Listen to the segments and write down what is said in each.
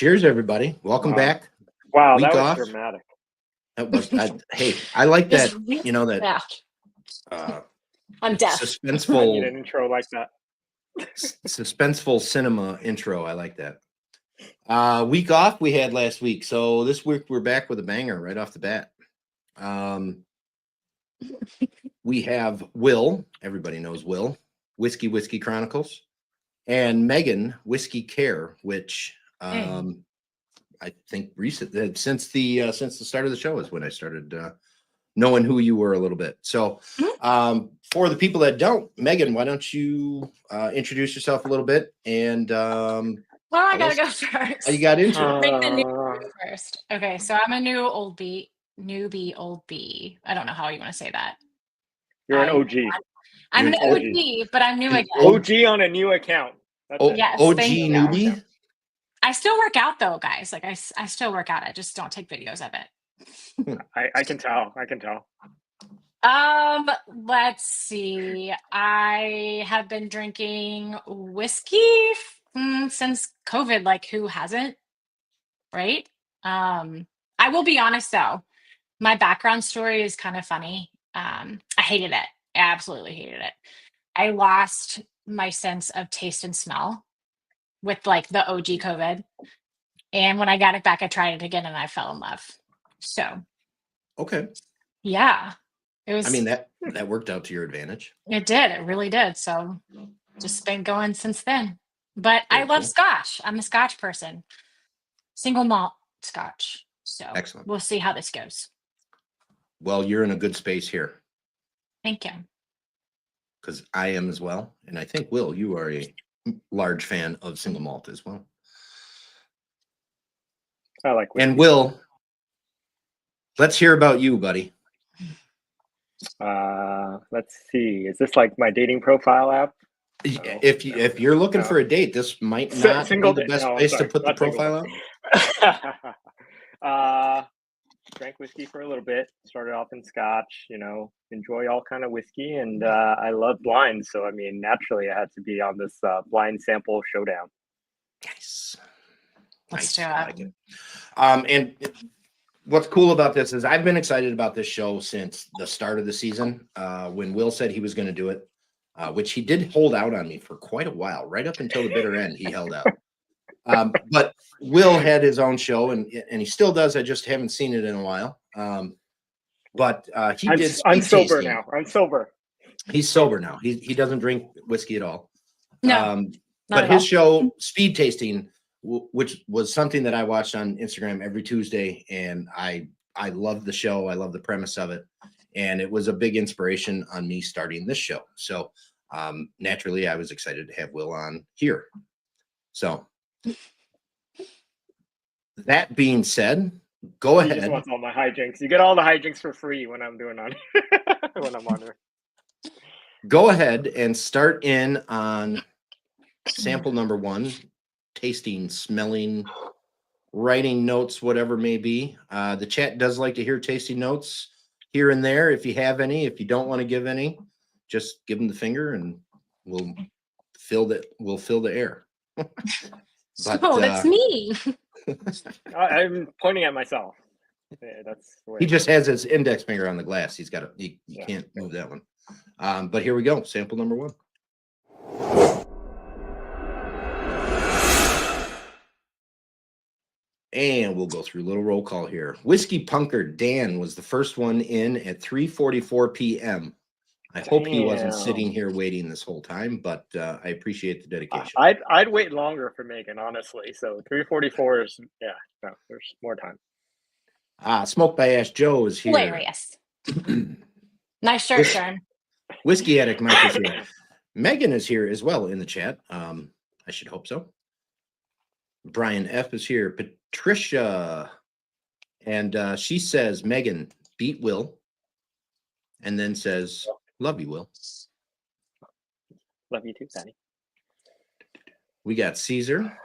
Cheers, everybody. Welcome back. Wow, Week that was off. dramatic. That was, hey, I like that, you know, that I'm deaf. I need an suspenseful, intro like that. suspenseful cinema intro. I like that. Week off we had last week. So this week we're back with a banger right off the bat. We have Will. Everybody knows Will. Whiskey Chronicles. And Megan, Whiskycare, which I think recent since the start of the show is when I started knowing who you were a little bit. So for the people that don't, Megan, why don't you introduce yourself a little bit and well, I gotta go first. How you got into it? Make the new first. Okay, so I'm a newbie old bee. I don't know how you want to say that. You're an OG. I'm You're an an OG, but I'm new again. OG on a new account. That's it. Yes, OG thank you. newbie. I still work out though, guys. Like I still work out. I just don't take videos of it. I can tell. Let's see. I have been drinking whiskey since COVID. Like, who hasn't? Right? I will be honest though. My background story is kind of funny. I hated it. I absolutely hated it. I lost my sense of taste and smell with like the OG COVID. And when I got it back, I tried it again and I fell in love. So, Okay. yeah. It was, I mean, that worked out to your advantage. It did. It really did. So just been going since then. But I love Scotch. I'm a Scotch person. Single malt Scotch. So Excellent. We'll see how this goes. Well, you're in a good space here. Thank you. Because I am as well. And I think, Will, you are a large fan of single malt as well. I like whiskey. And Will, let's hear about you, buddy. Let's see. Is this like my dating profile app? If you're looking for a date, this might not be the best place to put the profile out. Drank whiskey for a little bit. Started off in Scotch. Enjoy all kind of whiskey, and I love blind. So I mean, naturally, I had to be on this blind sample showdown. Nice. Let's do it. I like it. And what's cool about this is I've been excited about this show since the start of the season. When Will said he was going to do it, which he did hold out on me for quite a while, right up until the bitter end, he held out. But Will had his own show, and he still does. I just haven't seen it in a while. But he did. I'm sober now. I'm sober. He's sober now. He doesn't drink whiskey at all. No, but his show, Speed Tasting, which was something that I watched on Instagram every Tuesday, and I love the show. I love the premise of it, and it was a big inspiration on me starting this show. So naturally, I was excited to have Will on here. So that being said, go ahead. He just wants all my hijinks. You get all the hijinks for free when I'm doing on when I'm on here. Go ahead and start in on sample number 1. Tasting, smelling, writing notes, whatever may be. The chat does like to hear tasting notes here and there. If you have any, if you don't want to give any, just give them the finger and we'll fill the air. But, that's me. I'm pointing at myself. Yeah, that's the way he just has his index finger on the glass. He's got he can't move that one. But here we go. Sample number 1. And we'll go through a little roll call here. Whiskey Punker Dan was the first one in at 3:44 p.m. I hope he wasn't sitting here waiting this whole time, but I appreciate the dedication. I'd wait longer for Megan, honestly. So 3:44 is there's more time. Smoke by Ash Joe is here. Hilarious. Nice shirt, Sharon. Whiskey Addict Mike is here. Megan is here as well in the chat. I should hope so. Brian F is here. Patricia, and she says, Megan, beat Will, and then says, love you, Will. Love you too, Danny. We got Caesar.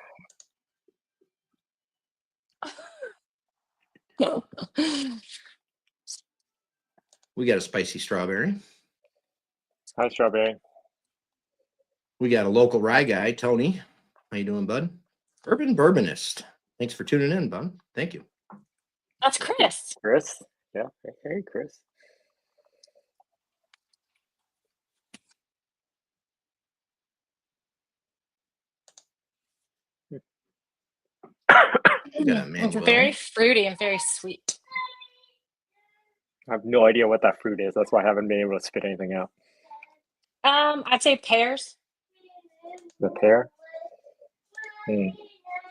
We got a spicy strawberry. Hi, strawberry. We got a local rye guy, Tony. How you doing, bud? Urban Bourbonist. Thanks for tuning in, Bun. Thank you. That's Chris. Chris. Yeah. Hey, Chris. You got it, It's Manuel. very fruity and very sweet. I have no idea what that fruit is. That's why I haven't been able to spit anything out. I'd say pears. The pear. Hmm.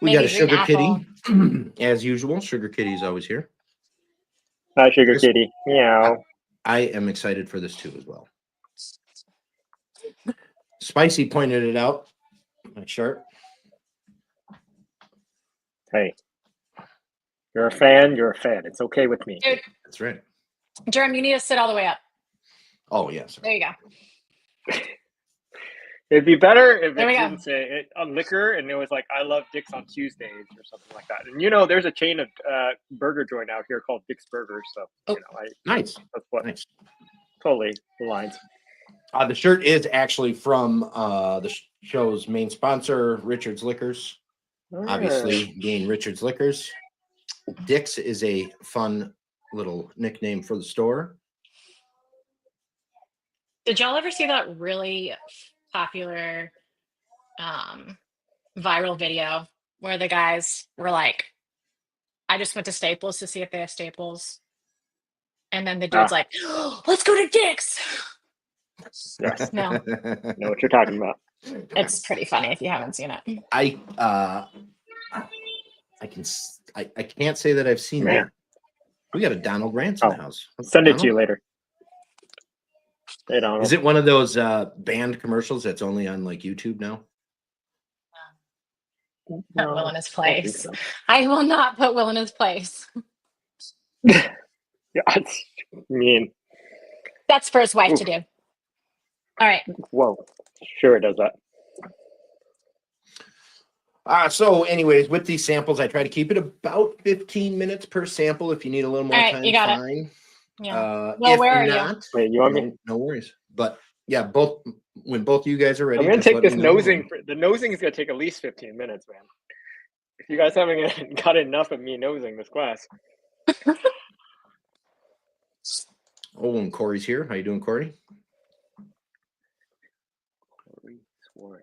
We got Maybe a Sugar green Kitty, as usual. Sugar Kitty's always here. Hi, Sugar Chris- Kitty. Meow. I am excited for this too as well. Spicy pointed it out. My shirt. Hey. You're a fan. You're a fan. It's okay with me. Dude, That's right. Jerem, you need to sit all the way up. Oh yes. There you go. It'd be better if There it we go. didn't say it on liquor and it was like, I love Dick's on Tuesdays or something like that. And you know, there's a chain of burger joint out here called Dick's Burgers. So, you know, Nice. that's what Nice. totally aligns. The shirt is actually from the show's main sponsor, Richard's Liquors. Obviously, being Richard's Liquors. Dick's is a fun little nickname for the store. Did y'all ever see that really popular viral video where the guys were like, I just went to Staples to see if they have Staples. And then the dude's like, let's go to Dick's. Yes. No, Know what you're talking about. it's pretty funny if you haven't seen it. I can't say that I've seen Man. that. We got a Donald Rance in the Oh, house. Send it Donald? to you later. Hey, Donald. Is it one of those banned commercials that's only on like YouTube now? Put No, Will in his I don't think place. so. I will not put Will in his place. Yeah, it's mean. That's for his wife Oof. to do. All right. Whoa. Sure it does that. So anyways, with these samples, I try to keep it about 15 minutes per sample. If you need a little more All right, time, you got it. fine. Yeah. Well, If where are you? not, Wait, you want me? no worries. But yeah, when both of you guys are ready, I'm gonna just take let this me know. nosing. The nosing is gonna take at least 15 minutes, man. If you guys haven't got enough of me nosing this class, Oh, and Corey's here. How you doing, Corey? Corey Suarez.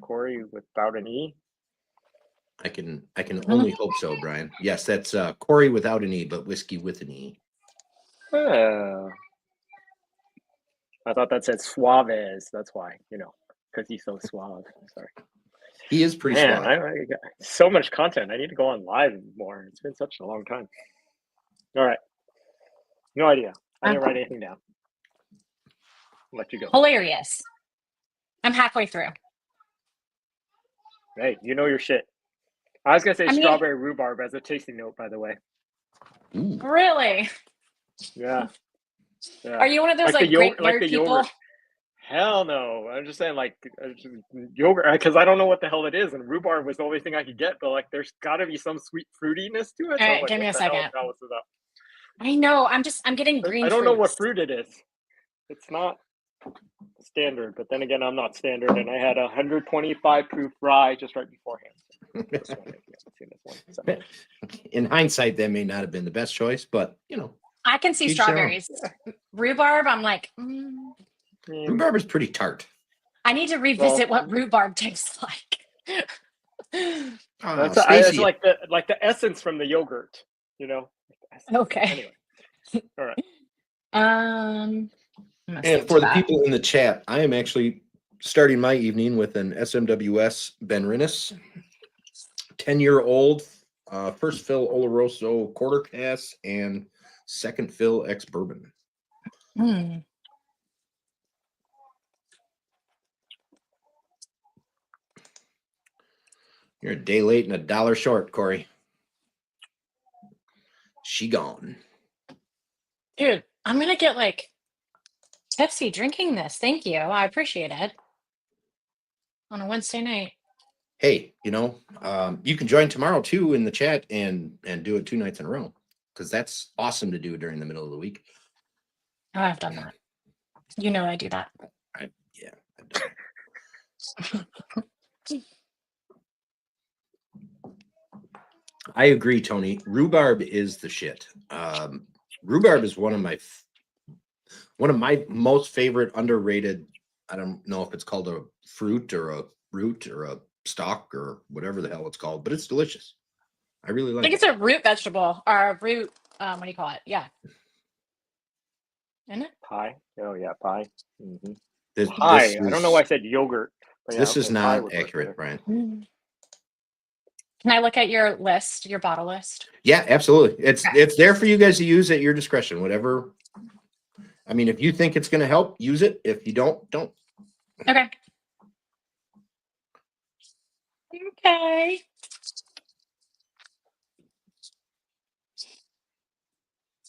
Corey without an E. I can only hope so, Brian. Yes, that's Corey without an E, but whiskey with an E. Oh. I thought that said Suarez. That's why, because he's so suave. Sorry. He is pretty Man, suave. I got so much content. I need to go on live more. It's been such a long time. All right. No idea. I didn't write anything down. I'll let you go. Hilarious. I'm halfway through. Hey, you know your shit. I was gonna say I mean- strawberry rhubarb as a tasting note, by the way. Ooh. Really? Yeah. Are you one of those Like like, the great like nerd the people? yogurt. Hell no. I'm just saying yogurt because I don't know what the hell it is, and rhubarb was the only thing I could get, but like there's gotta be some sweet fruitiness to it. All right, I'm give me what a the hell second. is it up? I know. I'm getting green. I don't know what fruits. fruit it is. It's not standard, but then again, I'm not standard, and I had 125 proof rye just right beforehand. This one, if you haven't seen this one, so. In hindsight, that may not have been the best choice, but I can see Each their own. strawberries. Rhubarb, I'm like, rhubarb is pretty tart. I need to revisit what rhubarb tastes like. It's like the essence from the yogurt, Okay. Anyway, all right. I'm gonna And skip for to the that. people in the chat, I am actually starting my evening with an SMWS Ben Rinnes, 10-year-old, first fill Oloroso quarter cask and second fill ex bourbon. Mm. You're a day late and a dollar short, Corey. She gone. Dude, I'm gonna get like tipsy drinking this. Thank you. I appreciate it. On a Wednesday night. Hey, you can join tomorrow too in the chat and do it 2 nights in a row because that's awesome to do during the middle of the week. Oh, I've done that. You know I do that. I've done it. I agree, Tony. Rhubarb is the shit. Rhubarb is one of my most favorite underrated. I don't know if it's called a fruit or a root or a stalk or whatever the hell it's called, but it's delicious. I really I like think it. it's a root vegetable or a root. What do you call it? Yeah. Isn't it? Pie. Oh yeah, pie. Mm-hmm. This Pie. I don't know why I is said yogurt. But yeah, this is okay, pie not would work accurate, better. Brian. Can I look at your list, your bottle list? Yeah, absolutely. Okay. It's there for you guys to use at your discretion. Whatever. I mean, if you think it's going to help, use it. If you don't, don't. Okay. Okay.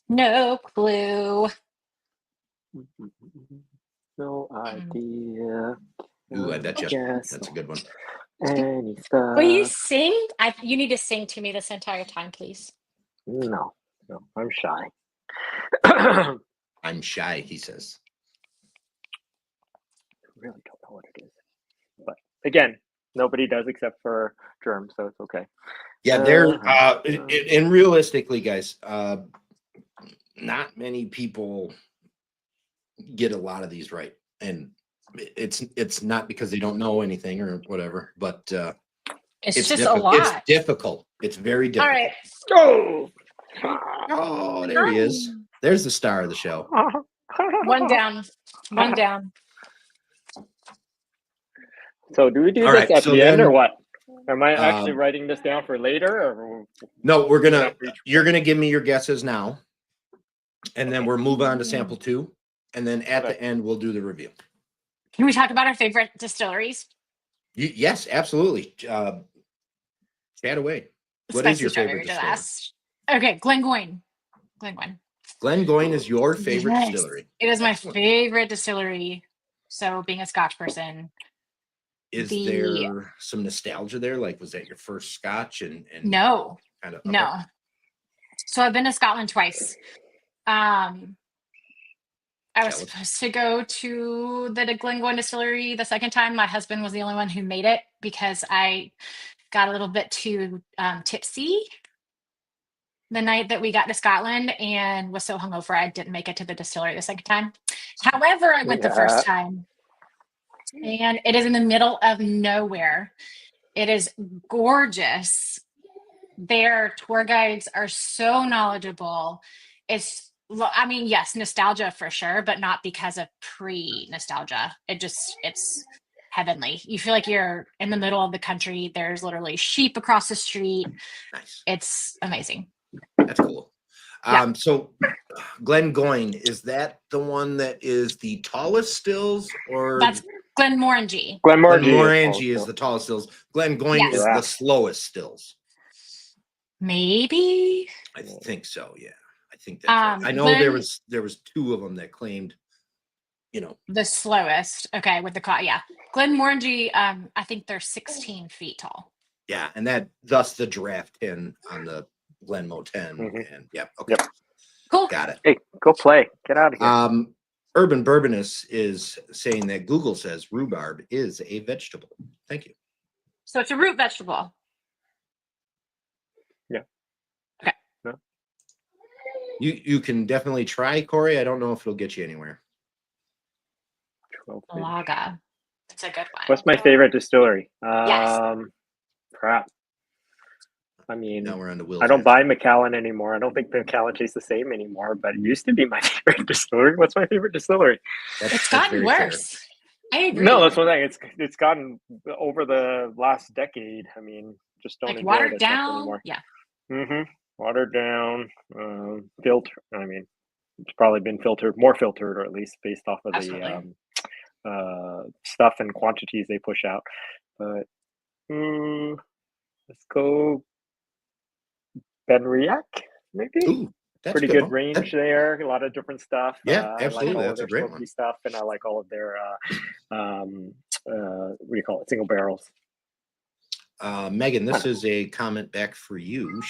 No clue. No idea. Ooh, I bet you. Yes. That's a good one. Any stuff. Will you sing? You need to sing to me this entire time, please. No, I'm shy. I'm shy, he says. Really don't know what it is. But again, nobody does except for Germ, so it's okay. Yeah, and realistically, guys, not many people get a lot of these right, and it's not because they don't know anything or whatever, but It's just a lot. It's difficult. It's very difficult. All right. Oh, Oh, there he is. There's the star of the show. One down. One down. So do we do All this right, at so the end then, or what? Am I actually writing this down for later? Or No, you're gonna give me your guesses now, and then we'll move on to sample 2, and then at the end we'll do the review. Can we talk about our favorite distilleries? Yes, absolutely. Chat away. What is your favorite distillery? Okay, Glengoyne. Glengoyne. Glengoyne is your favorite Yes, distillery. It is my Excellent. favorite distillery. So being a Scotch person. Is there some nostalgia there? Like, was that your first Scotch? And no, kind of no. So I've been to Scotland twice. I was supposed to go to the Glengoyne distillery the second time. My husband was the only one who made it because I got a little bit too tipsy the night that we got to Scotland and was so hungover I didn't make it to the distillery the second time. However, I went the first time. And it is in the middle of nowhere. It is gorgeous. Their tour guides are so knowledgeable. Yes, nostalgia for sure, but not because of pre-nostalgia. It's heavenly. You feel like you're in the middle of the country. There's literally sheep across the street. Nice. It's amazing. That's cool. Yeah. So Glengoyne, is that the one that is the tallest stills, or That's Glenmorangie. Glenmorangie is the tallest stills. Glengoyne is the slowest stills. Maybe. I think so. Yeah, I think that's right. I know there was 2 of them that claimed, the slowest. Okay, with the Glenmorangie. I think they're 16 feet tall. Yeah, and thus the draft 10 on the Glenmo 10. Mm-hmm. And okay. Yep. Cool. Got it. Hey, go play. Get out of here. Urban Bourbonist is saying that Google says rhubarb is a vegetable. Thank you. So it's a root vegetable. Yeah. Okay. No. You can definitely try, Corey. I don't know if it'll get you anywhere. Laga. It's a good one. What's my favorite distillery? Yes. Crap. I mean, now we're on to Will's I don't answer. buy Macallan anymore. I don't think Macallan tastes the same anymore, but it used to be my favorite distillery. What's my favorite distillery? It's gotten worse. I agree. No, that's one thing. It's gotten over the last decade. I mean, just don't like enjoy watered it as much down. anymore. Yeah. Mm-hmm. Watered down, filter. I mean, it's probably been more filtered, or at least based off of Absolutely. the stuff and quantities they push out. But let's go Benriac, maybe. Ooh, that's pretty good range there. A lot of different stuff. Yeah, absolutely. I like all That's of a their great smoky one. stuff, and I like all of their what do you call it? Single barrels. Megan, this is a comment back for you.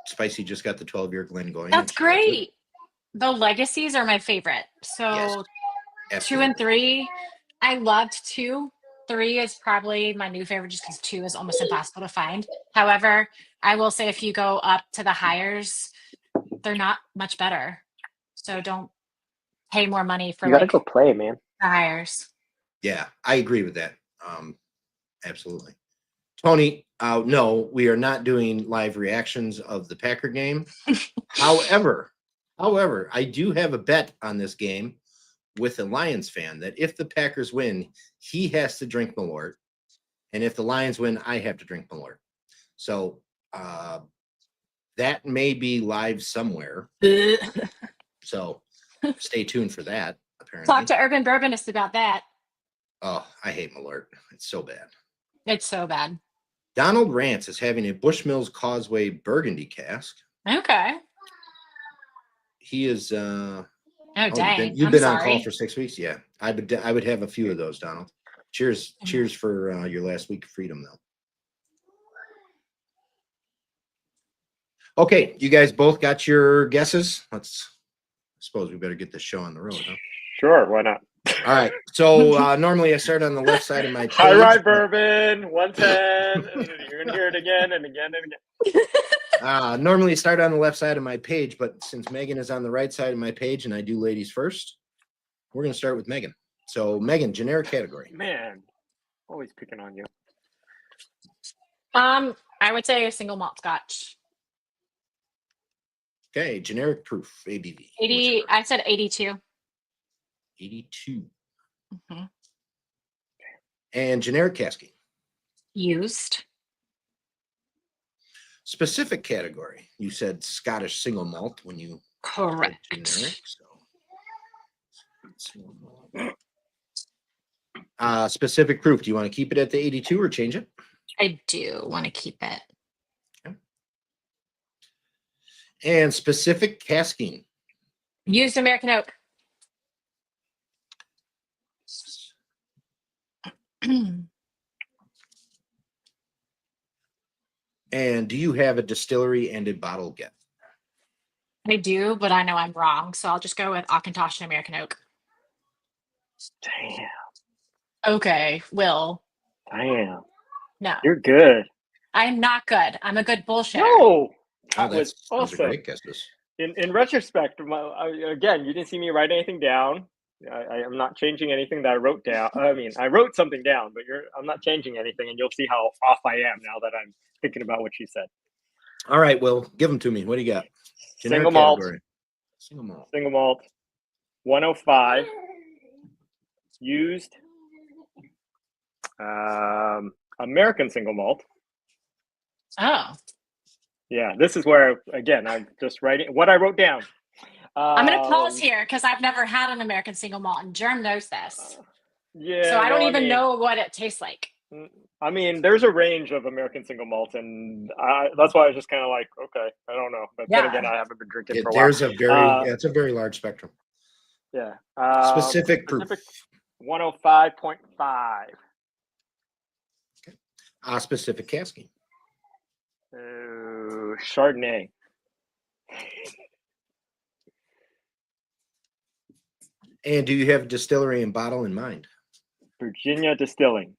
Spicy just got the 12-year Glengoyne. That's great. The legacies are my favorite. So yes, 2 and 3, I loved 2. 3 is probably my new favorite just because 2 is almost impossible to find. However, I will say if you go up to the hires, they're not much better. So don't pay more money for You gotta like go play, man. the hires. Yeah, I agree with that. Absolutely. Tony, no, we are not doing live reactions of the Packer game. However, I do have a bet on this game with a Lions fan that if the Packers win, he has to drink Malort. And if the Lions win, I have to drink Malort. So that may be live somewhere. So stay tuned for that, apparently. Talk to Urban Bourbonist about that. Oh, I hate Malort. It's so bad. It's so bad. Donald Rance is having a Bushmills Causeway Burgundy cask. Okay. He is Oh, dang. you've I'm been on sorry. call for 6 weeks. Yeah. I would have a few of those, Donald. Cheers for your last week of freedom, though. Okay, you guys both got your guesses. I suppose we better get this show on the road, huh? Sure, why not? All right. So normally I start on the left side of my page. High Rye Bourbon, 110. You're gonna hear it again and again and again. Normally I start on the left side of my page, but since Megan is on the right side of my page and I do ladies first, we're going to start with Megan. So Megan, generic category. Man, always picking on you. I would say a single malt scotch. Okay, generic proof, ABV. 80. I said 82. 82. Mm-hmm. And generic casking. Used. Specific category. You said Scottish single malt when you Correct. said generic. So specific proof. Do you want to keep it at the 82 or change it? I do want to keep it. Okay. And specific casking. Used American oak. And do you have a distillery and a bottle get? I do, but I know I'm wrong, so I'll just go with Auchentoshan American oak. Damn. Okay, Will. Damn. No, You're good. I'm not good. I'm a good bullshitter. No. Oh, That was those are awesome. great guesses. In retrospect, again, you didn't see me write anything down. I am not changing anything that I wrote down. I mean, I wrote something down, but I'm not changing anything, and you'll see how off I am now that I'm thinking about what you said. All right, Will, give them to me. What do you got? Generic Single malt. category. Single malt. Single malt, 105. Used. American single malt. Oh, Yeah, this is where, again, I'm just writing what I wrote down. I'm going to pause here because I've never had an American single malt, and Germ knows this. Yeah. So I don't even know what it tastes like. I mean, there's a range of American single malts, and that's why I was just kind of like, okay, I don't know. But then again, I haven't been drinking for a while. There's a very, it's a very large spectrum. Yeah. Specific proof. 105.5. Okay. Specific casking. Chardonnay. And do you have distillery and bottle in mind? Virginia Distilling.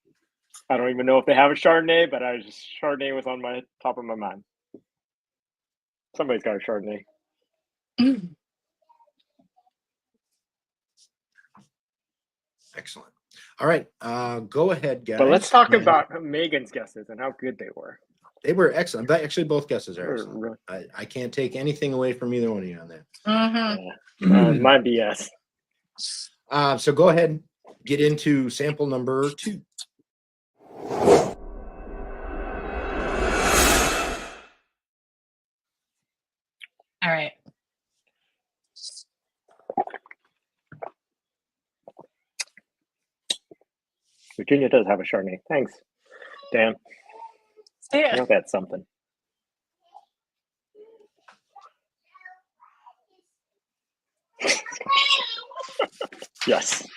I don't even know if they have a Chardonnay, but Chardonnay was on my top of my mind. Somebody's got a Chardonnay. Excellent. All right, go ahead, guys. But let's talk about Megan's guesses and how good they were. They were excellent. But actually, both guesses are Really? excellent. I can't take anything away from either one of you on that. Mm-hmm. My BS. So go ahead and get into sample number 2. All right. Virginia does have a Chardonnay. Thanks. Damn. I Yeah. know that's something. Yes.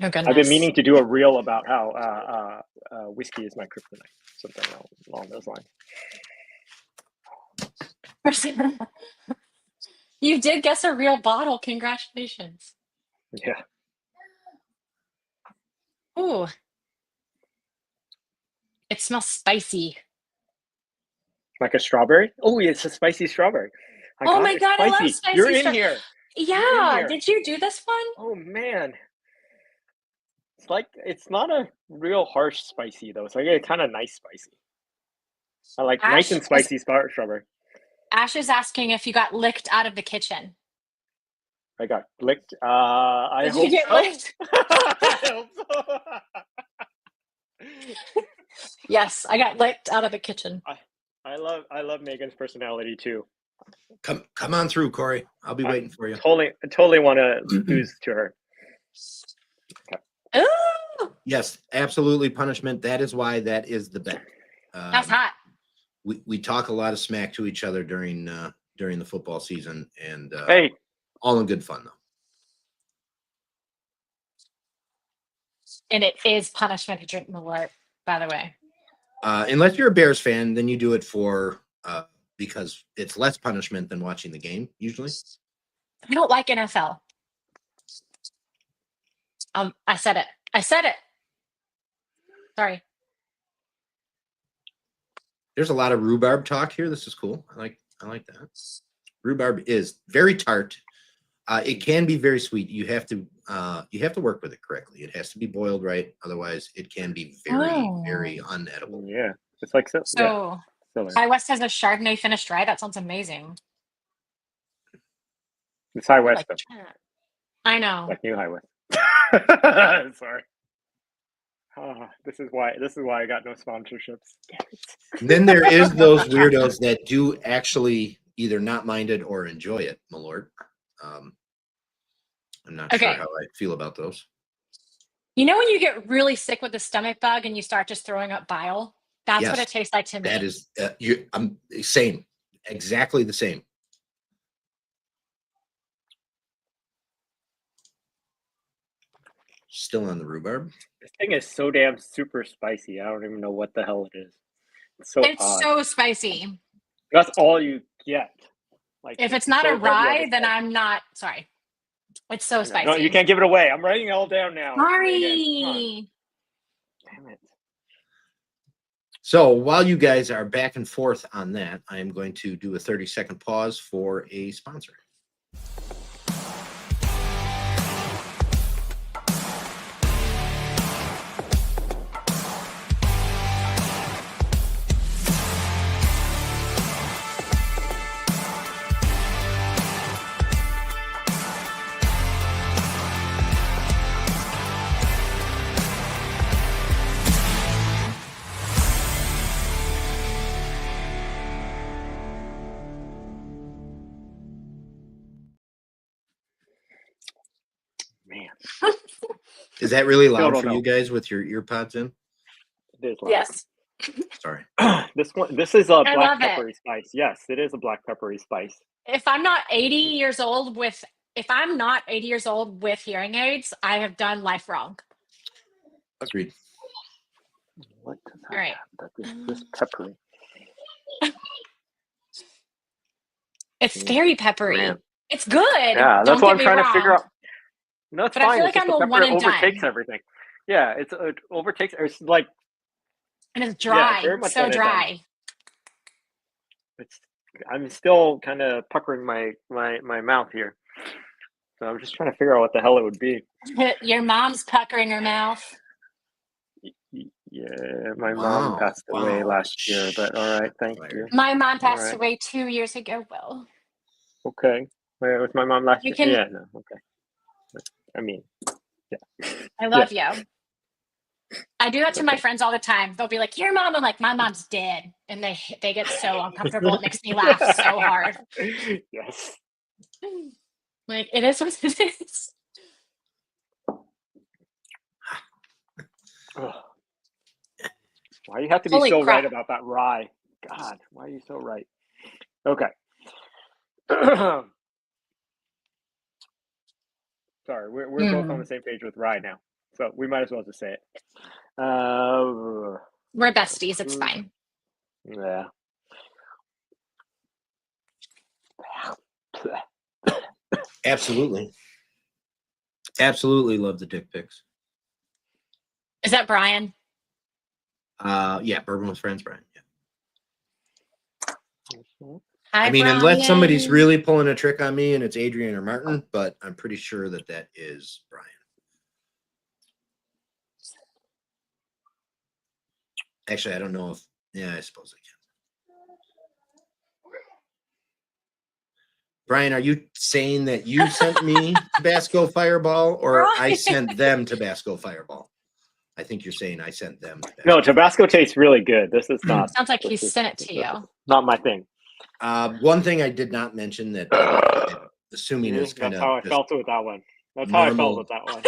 Oh, goodness. I've been meaning to do a reel about how whiskey is my kryptonite. Something along those lines. You did guess a real bottle. Congratulations. Yeah. Ooh, It smells spicy. Like a strawberry? Oh, it's a spicy strawberry. Oh my it's God, I love spicy You're in stra- here. Yeah. here. Did you do this one? Oh man. It's not a real harsh spicy though. It's like a kind of nice spicy. I like nice and spicy strawberry. Ash is asking if you got licked out of the kitchen. I got licked. I Did hope you get so. licked? I hope so. Yes, I got licked out of the kitchen. I love Megan's personality too. Come on through, Corey. I'll be waiting for you. Totally want to lose to her. Ooh, Yes, absolutely punishment. That is why that is the bet. that's hot. We talk a lot of smack to each other during the football season, and Hey, all in good fun though. And it is punishment to drink Malort, by the way. Unless you're a Bears fan, then you do it for because it's less punishment than watching the game usually. I don't like NFL. I said it. Sorry. There's a lot of rhubarb talk here. This is cool. I like that. Rhubarb is very tart. It can be very sweet. You have to work with it correctly. It has to be boiled right. Otherwise, it can be very unedible. yeah, it's like so. So, High West has a Chardonnay finished rye. That sounds amazing. It's High West. Like, I know. Like New High West. Sorry. This is why I got no sponsorships. Then there is those weirdos that do actually either not mind it or enjoy it, my lord. I'm not sure how I feel about those. You know when you get really sick with a stomach bug and you start just throwing up bile? That's what it tastes like to me. That is, I'm same, exactly the same. Still on the rhubarb. This thing is so damn super spicy. I don't even know what the hell it is. It's so spicy. That's all you get. Like if it's not a rye, then I'm not sorry. It's so spicy. No, you can't give it away. I'm writing it all down now. Sorry. Damn it. So while you guys are back and forth on that, I am going to do a 30-second pause for a sponsor. Man. Is that really loud for you guys with your ear pods in? It is loud. Yes. Sorry. This is a black peppery spice. Yes, it is a black peppery spice. If I'm not 80 years old with hearing aids, I have done life wrong. Agreed. What does that All right. have that is this peppery? It's very peppery. Man. It's good. Yeah, that's what I'm trying to figure out. No, it's but fine. I feel like it's I'm a one and overtakes done. everything. Yeah, it overtakes. It's like, and it's dry. Yeah, very much so dry. I'm still kind of puckering my mouth here, so I'm just trying to figure out what the hell it would be. Your mom's puckering her mouth. Yeah, my mom passed away last year, but all right, thank you. My mom passed away 2 years ago, Will. Okay. Wait, was my mom last year? Yeah, no, okay. I mean, yeah. I love you. I do that to my friends all the time. They'll be like, your mom. I'm like, my mom's dead. And they get so uncomfortable. It makes me laugh so hard. Yes. Like, it is what it is. Why do you have to be so right about that rye? God, why are you so right? Okay. Sorry, we're both on the same page with rye now, so we might as well just say it. We're besties. It's fine. Yeah. Absolutely love the dick pics. Is that Brian? Yeah, Bourbon with Friends, Brian. Yeah. Hi, I mean, unless somebody's Brian. really pulling a trick on me and it's Adrian or Martin, but I'm pretty sure that that is Brian. Actually, I don't know if, yeah, I suppose I can. Brian, are you saying that you sent me Tabasco Fireball or I Brian. sent them Tabasco Fireball? I think you're saying I sent them Tabasco. No, Tabasco tastes really good. This is not. Sounds like he this is- sent it to this you. is Not my thing. One thing I did not mention that assuming is kind That's how I of felt with that one. That's how I felt normal- with that one.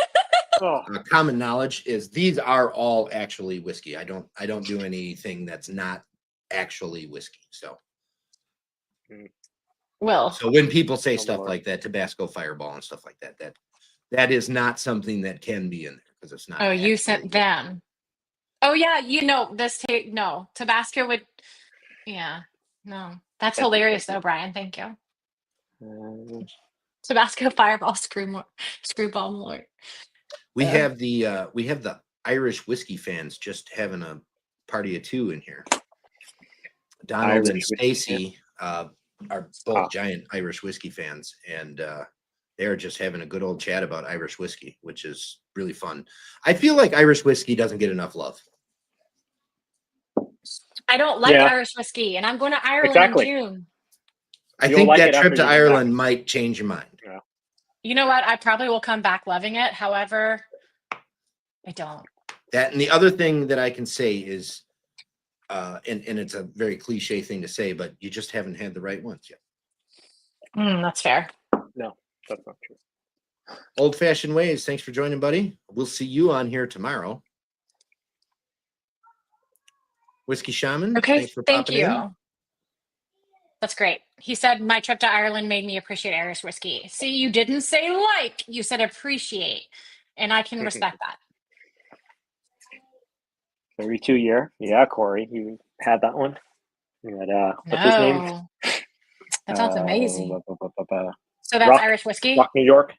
Oh, common knowledge is these are all actually whiskey. I don't do anything that's not actually whiskey. So Will. when people say Oh, stuff Lord. like that, Tabasco Fireball and stuff like that, that is not something that can be in there because it's not. Oh, you actually sent whiskey. them. Oh yeah, no, Tabasco would. Yeah, no, that's hilarious though, Brian. Thank you. Tabasco Fireball Screwball Malort. We Yeah. have the Irish whiskey fans just having a party of two in here. Donald Irish and whiskey Stacy are both giant Irish whiskey fans, and they're just having a good old chat about Irish whiskey, which is really fun. I feel like Irish whiskey doesn't get enough love. I don't like Yeah. Irish whiskey, and I'm going to Ireland Exactly. in June. I You'll think like that it trip after to you get back. Ireland might change your mind. You know what? I probably will come back loving it. However, I don't. That and the other thing that I can say is, and it's a very cliche thing to say, but you just haven't had the right ones yet. That's fair. No, that's not true. Old fashioned ways. Thanks for joining, buddy. We'll see you on here tomorrow. Whiskey Shaman. Okay, Thanks for thank popping you. in. That's great. He said my trip to Ireland made me appreciate Irish whiskey. See, you didn't say like, you said appreciate, and I can respect that. Every 2 year. Yeah, Corey, you had that one. You had, what's his name? No, that sounds amazing. Rock, So that's Irish whiskey. New York.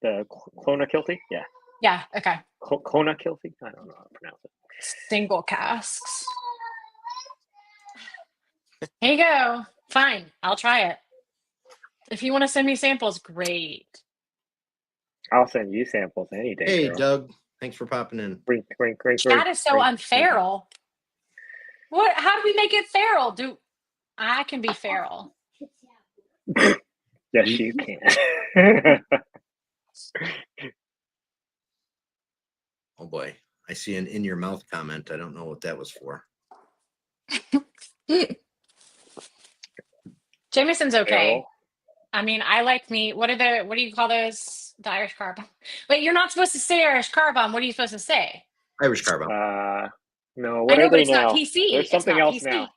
The Clonakilty? Yeah. Yeah. Okay. Clonakilty? I don't know how to pronounce it. Single casks. Here you go. Fine. I'll try it. If you want to send me samples, great. I'll send you samples any day. Hey, girl. Doug. Thanks for popping in. That is so unfair. What? How do we make it feral? I can be feral? Yes, you can. Oh boy. I see an in your mouth comment. I don't know what that was for. Jameson's okay. Feral. I mean, I like me. What do you call those? The Irish car bomb. Wait, you're not supposed to say Irish car bomb. What are you supposed to say? Irish Carbon. No, I what know, are but they it's now? not PC. There's It's something not else PC. now.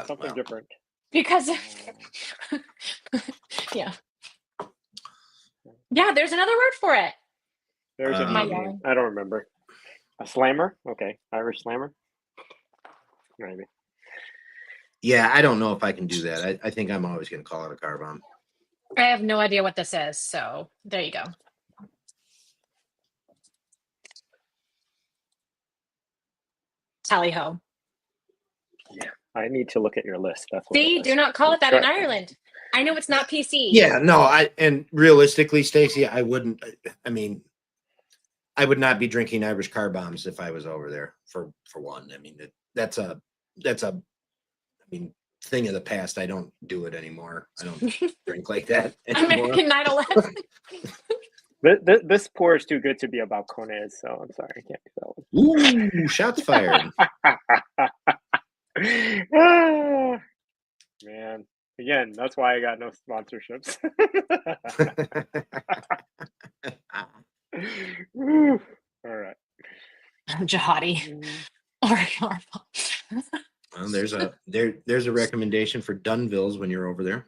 Something Well, different. Because yeah. Yeah, there's another word for it. There's Am I a yelling? I don't remember. A slammer? Okay. Irish slammer? Maybe. yeah, I don't know if I can do that. I think I'm always going to call it a car bomb. I have no idea what this is, so there you go. Tally ho. Yeah. I need to look at your list. That's what See, it do is. not call it that in Sure. Ireland. I know it's not PC. Yeah, no, and realistically, Stacy, I wouldn't. I mean, I would not be drinking Irish car bombs if I was over there. For one, I mean that's a thing of the past. I don't do it anymore. I don't drink like that anymore. American 9/11. This pour is too good to be about Konez, so I'm sorry, I can't do that one. Ooh, shots fired. Ah, man, again, that's why I got no sponsorships. Woo. All right. Jihadi. Well, there's a recommendation for Dunvilles when you're over there.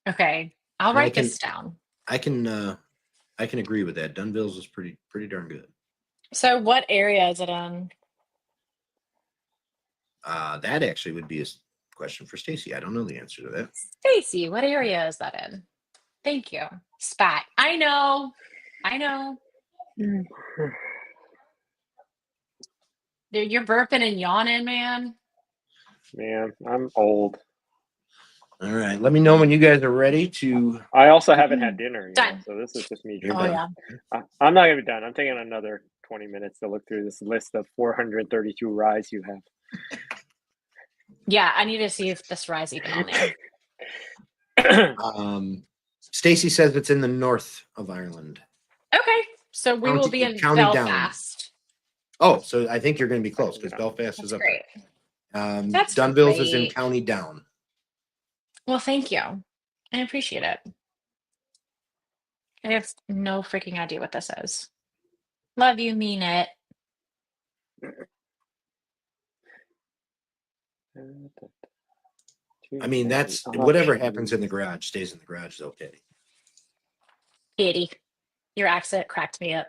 Okay, I'll And I write can- this down. I can agree with that. Dunvilles is pretty darn good. So, what area is it in? That actually would be a question for Stacy. I don't know the answer to that. Stacy, what area is that in? Thank you. Spat. I know. Dude, you're burping and yawning, man. Man, I'm old. All right. Let me know when you guys are ready to. I also haven't had dinner, Done. so this is just me You're drinking. done. I'm not gonna be done. I'm taking another 20 minutes to look through this list of 432 ryes you have. Yeah, I need to see if this rye's even on there. Stacy says it's in the north of Ireland. Okay, so we will be in County Down. Belfast. Oh, so I think you're going to be close because Belfast That's is up great. there. That's Dunville's is in great. County Down. Well, thank you. I appreciate it. I have no freaking idea what this is. Love you, mean it. I mean, that's whatever happens in the garage stays in the garage, though, Katie. Katie, your accent cracked me up.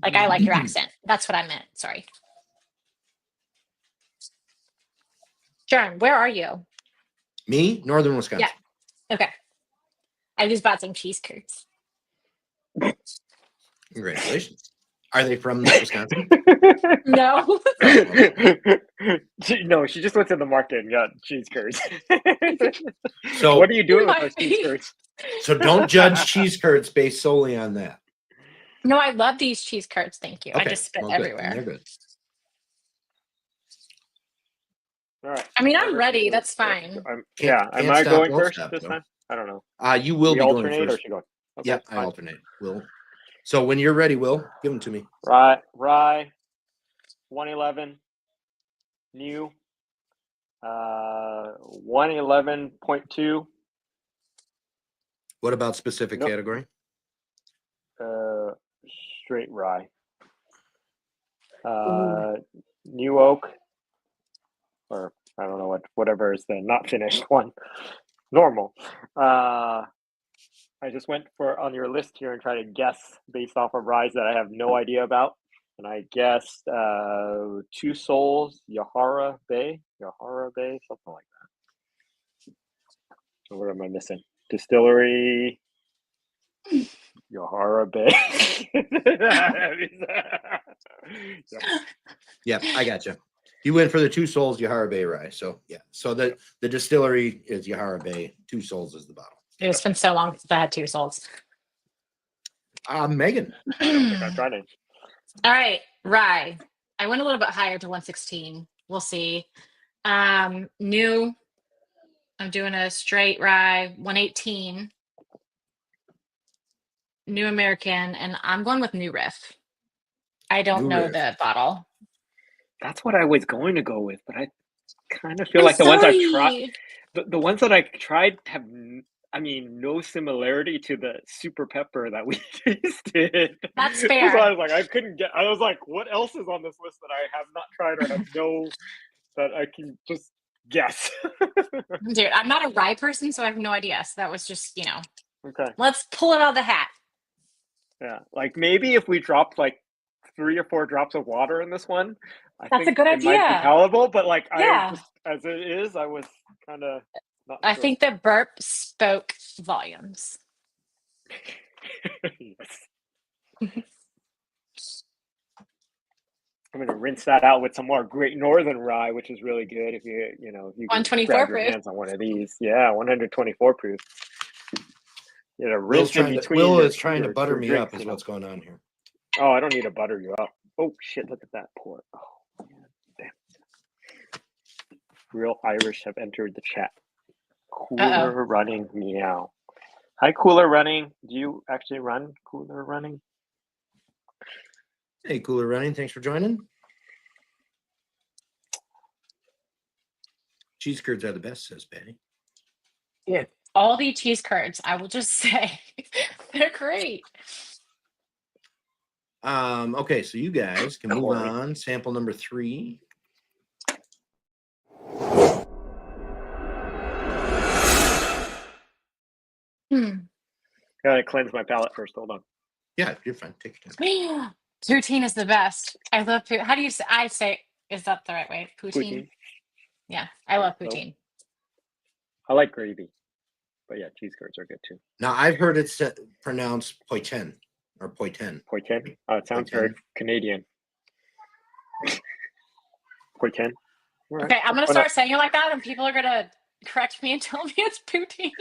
Like, I like your accent. That's what I meant. Sorry. Sharon, where are you? Me, Northern Wisconsin. Yeah. Okay. I just bought some cheese curds. Congratulations. Are they from Wisconsin? No. No, she just went to the market and got cheese curds. So what are you doing with those cheese curds? So don't judge cheese curds based solely on that. No, I love these cheese curds. Thank you. I just spit well, good. everywhere. They're good. All right. I mean, I'm ready. That's fine. Am I going first this time? I don't know. You will be going alternate, first. or is she going? Okay, Yeah, I alternate. Will. So when you're ready, Will, give them to me. Rye 111 new 111.2. What about specific category? Straight rye. New oak, or I don't know whatever is the not finished one. Normal. I just went on your list here and tried to guess based off of ryes that I have no idea about. And I guessed Two Souls, Yahara Bay, something like that. So what am I missing? Distillery, Yahara Bay. Yeah, I got you. You went for the Two Souls Yahara Bay rye. So yeah. So the distillery is Yahara Bay. Two Souls is the bottle. It's been so long since I had 2 souls. Megan. I don't think I've tried it. All right, rye. I went a little bit higher to 116. We'll see. New. I'm doing a straight rye 118. New American, and I'm going with New Riff. I don't know the bottle. That's what I was going to go with, but I kind of feel like the ones I tried, the ones that I tried have, I mean, no similarity to the super pepper that we tasted. That's fair. So I was like, I was like, what else is on this list that I have not tried or have that I can just guess? Dude, I'm not a rye person, so I have no idea. So that was just, okay. Let's pull it out of the hat. Yeah, like maybe if we dropped like 3 or 4 drops of water in this one, That's a good idea. It might be palatable, but like Yeah. I just, as it is, I was kind of not I sure. think the burp spoke volumes. Yes. I'm gonna rinse that out with some more Great Northern rye, which is really good. If you can 124 grab your proof. hands on one of these, yeah, 124 proof. Will's trying to butter me up is what's going on here. Oh, I don't need to butter you up. Oh shit! Look at that pour. Oh man, damn. Real Irish have entered the chat. Cooler running meow. Hi, Cooler running. Do you actually run Cooler running? Hey, Cooler running. Thanks for joining. Cheese curds are the best, says Patty. Yeah. All the cheese curds, I will just say, they're great. Okay, so you guys can move on. Sample number 3. Gotta cleanse my palate first. Hold on. Yeah, you're fine. Take your time. Poutine is the best. I love poutine. How do you say? I say, is that the right way? Poutine. Yeah, I love poutine. I like gravy. But yeah, cheese curds are good too. Now I've heard it's pronounced poiten or poiten. Poitin? Oh, it sounds very Canadian. Poitin. Okay, I'm gonna start saying it like that, and people are gonna correct me and tell me it's poutine.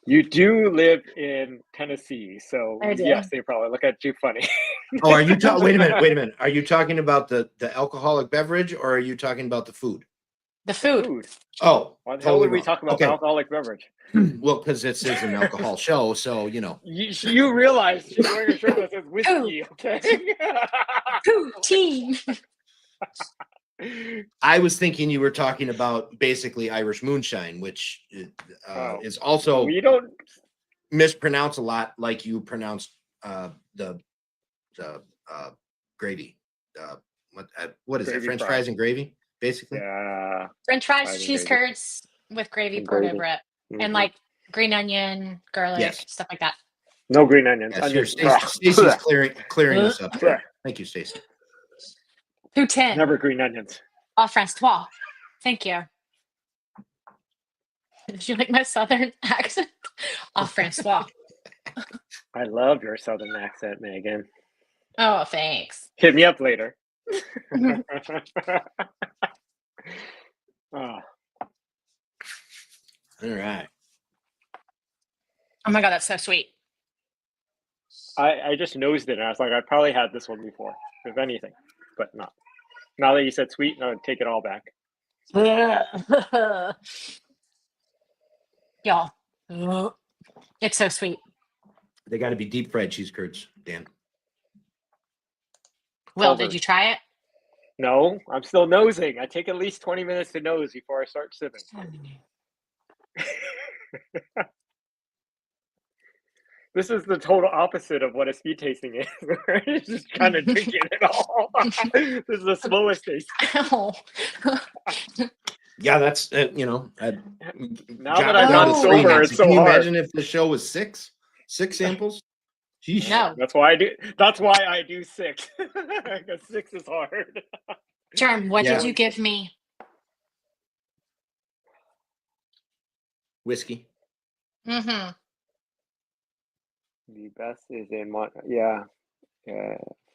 You do live in Tennessee, so I do. yes, they probably look at you funny. Oh, are you talking? Wait a minute. Are you talking about the alcoholic beverage, or are you talking about the food? The food. Oh, Why the hell totally would we wrong. talk about Okay. alcoholic beverage? Well, because this is an alcohol show, so you know. You realize she's wearing a shirt that says whiskey, okay? Poutine. I was thinking you were talking about basically Irish moonshine, which is also We don't. mispronounced a lot, like you pronounced the gravy. What is it? Gravy French fries. fries and gravy, basically. Yeah. French fries, Fries and cheese gravy. curds with gravy And poured gravy. over it, and Mhm. like green onion, garlic, Yes. stuff like that. No green onions. Yes, here, Onions. Stacy's clearing us up here. Thank you, Stacy. Poutine. Never green onions. Au Francois. Thank you. Did you like my southern accent? Au Francois. I love your southern accent, Megan. Oh, thanks. Hit me up later. Oh, All right. Oh my god, that's so sweet. I just nosed it and I was like, I probably had this one before, if anything, but not. Now that you said sweet, no, take it all back. Y'all, it's so sweet. They got to be deep fried cheese curds, Dan. Will, Culver. did you try it? No, I'm still nosing. I take at least 20 minutes to nose before I start sipping. This is the total opposite of what a speed tasting is. It's just kind of drinking it all. This is the slowest taste. Ow. Yeah, that's Now jot that I'm down not to sober, three next. it's so Can you hard. imagine if the show was six samples? Jeez. No. That's why I do 6. Because 6 is hard. Germ, what Yeah. did you give me? Whiskey. Mm-hmm. The best is in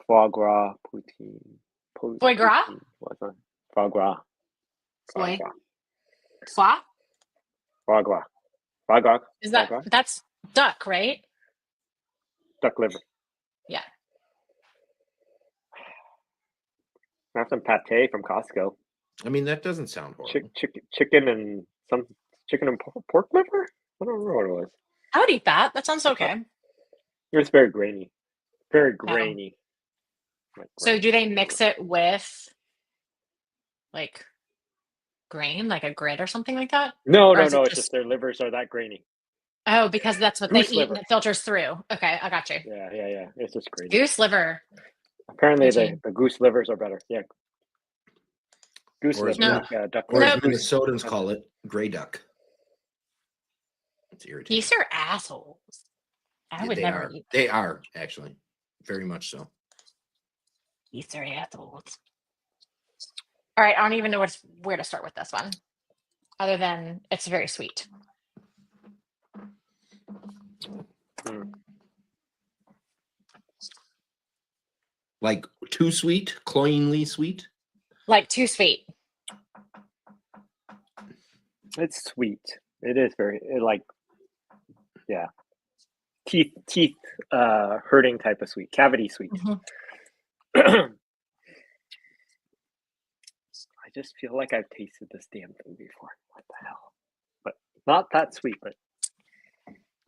foie gras poutine. Foie gras? Poutine. What's that? Foie gras. Foie. Foie? Foie gras. Foie gras. Is Foie that gras? that's duck, right? Duck liver. Yeah. I have some pate from Costco. I mean, that doesn't sound horrible. Chicken and pork liver? I don't remember what it was. I would eat that. That sounds okay. It was very grainy. Very grainy. Like So grainy. do they mix it with like grain, like a grit or something like that? No, or is it it's just- just their livers are that grainy. Oh, because that's what Goose they eat liver. and it filters through. Okay, I got you. Yeah. It's just grainy. Goose liver. Apparently Poutine. the goose livers are better. Yeah. Goose Or as liver. No. Duck Or liver. as Minnesotans call it, gray duck. It's irritating. Geese are assholes. I would they never are. eat They are actually very much so. geese are assholes. All right, I don't even know where to start with this one, other than it's very sweet. Like too sweet, cloyingly sweet. Like too sweet. It's sweet. It is very teeth hurting type of sweet, cavity sweet. Mhm. I just feel like I've tasted this damn thing before. What the hell? But not that sweet, but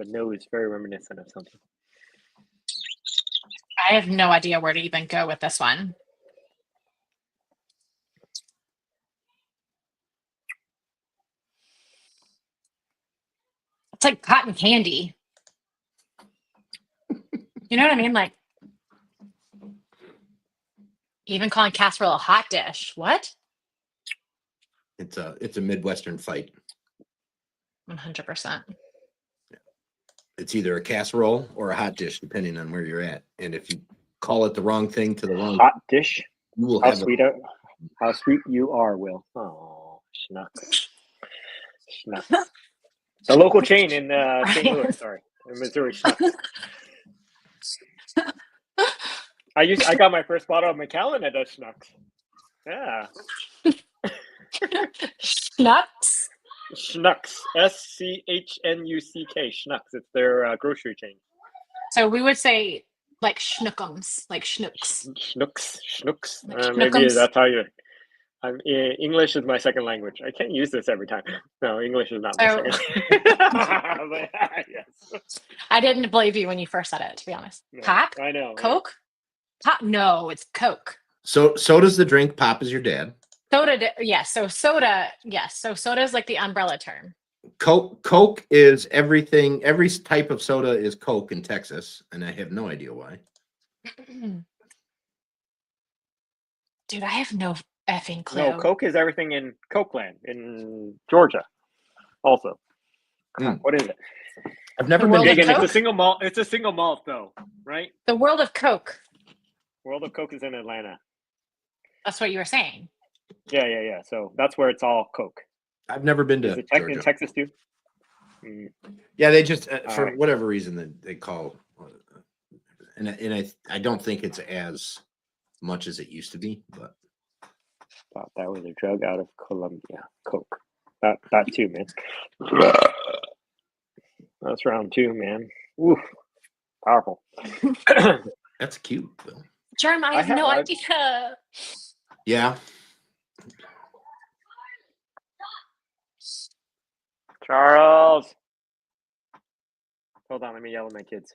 no, it's very reminiscent of something. I have no idea where to even go with this one. It's like cotton candy. You know what I mean? Like, even calling casserole a hot dish. What? It's a Midwestern fight. 100%. It's either a casserole or a hot dish, depending on where you're at. And if you call it the wrong thing to the wrong, Hot dish. you will How have sweet you are, Will. Oh, schnucks. Schnucks. The local chain in St. Louis, sorry, in Missouri. Schnucks. I got my first bottle of Macallan at a Schnucks. Yeah. Schnucks. Schnucks. SCHNUCK. Schnucks. It's their grocery chain. So we would say like schnookums, like schnooks. Schnooks. Like Maybe schnookums. that's how you. English is my second language. I can't use this every time. No, English is not my So- second. But, yes. I didn't believe you when you first said it, to be honest. No, Pop? I know. Coke? Pop? No, it's Coke. So soda's the drink. Pop is your dad. Soda, yes. So soda, yes. So soda is like the umbrella term. Coke is everything. Every type of soda is Coke in Texas, and I have no idea why. Dude, I have no effing clue. No, Coke is everything in Cokeland in Georgia. Also, Mm. what is it? I've never The been. world of Megan, it's Coke? a single malt. It's a single malt, though, right? The world of Coke. World of Coke is in Atlanta. That's what you were saying. Yeah. So that's where it's all Coke. I've never been Is to it in Georgia. Texas too? Mm. Yeah, they just for right. whatever reason they call, and I don't think it's as much as it used to be, but Thought that was a drug out of Colombia. Coke. That too, man. That's round 2, man. Oof. Powerful. that's cute, Bill. Germ, I I have have- no I- idea. Yeah, Charles. Hold on, let me yell at my kids.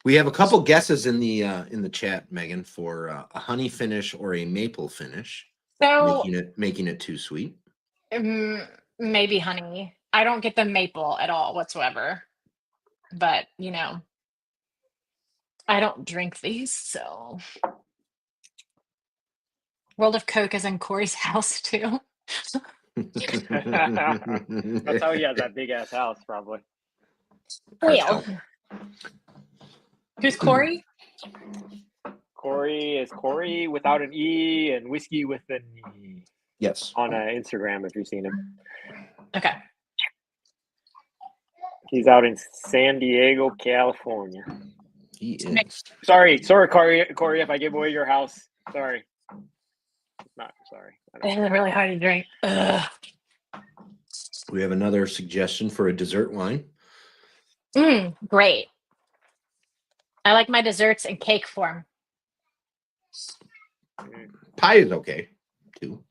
we have a couple guesses in the chat, Megan, for a honey finish or a maple finish, So making it too sweet. maybe honey. I don't get the maple at all whatsoever. But, I don't drink these, so. World of Coke is in Corey's house too. That's how he has that big ass house, probably. Well, who's Corey? Corey is Corey without an E and whiskey with an E Yes. on Instagram if you've seen him. Okay. He's out in San Diego, California. He is. Sorry, Corey, if I give away your house. Sorry. Not sorry. This is really hard to drink. Ugh. We have another suggestion for a dessert wine. Great. I like my desserts in cake form. Pie is okay too.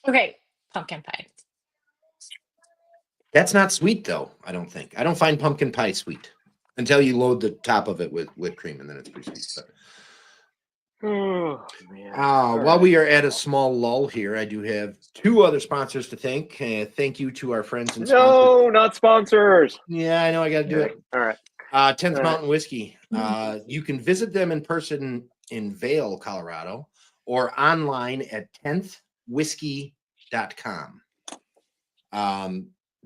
Okay, pumpkin pie. That's not sweet though. I don't think. I don't find pumpkin pie sweet until you load the top of it with whipped cream, and then it's pretty sweet. Oh, man. While we are at a small lull here, I do have 2 other sponsors to thank. Thank you to our friends and sponsors. No, not sponsors. Yeah, I know. I got to do it. All right. 10th Mountain Whiskey. You can visit them in person in Vail, Colorado, or online at 10thwhiskey.com.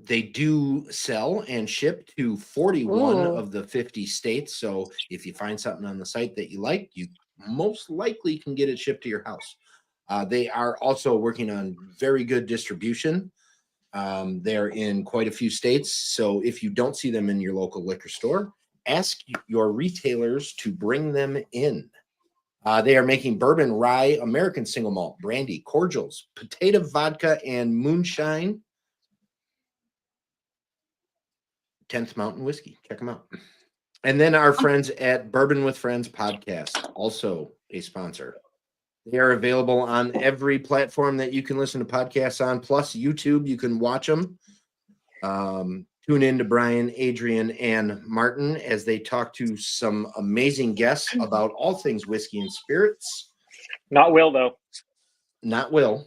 They do sell and ship to 41 of the 50 states. So if you find something on the site that you like, you most likely can get it shipped to your house. They are also working on very good distribution. They're in quite a few states. So if you don't see them in your local liquor store, ask your retailers to bring them in. They are making bourbon, rye, American single malt, brandy, cordials, potato vodka, and moonshine. 10th Mountain Whiskey. Check them out. And then our friends at Bourbon with Friends podcast, also a sponsor. They are available on every platform that you can listen to podcasts on, plus YouTube. You can watch them. Tune in to Brian, Adrian, and Martin as they talk to some amazing guests about all things whiskey and spirits. Not Will, though. Not Will.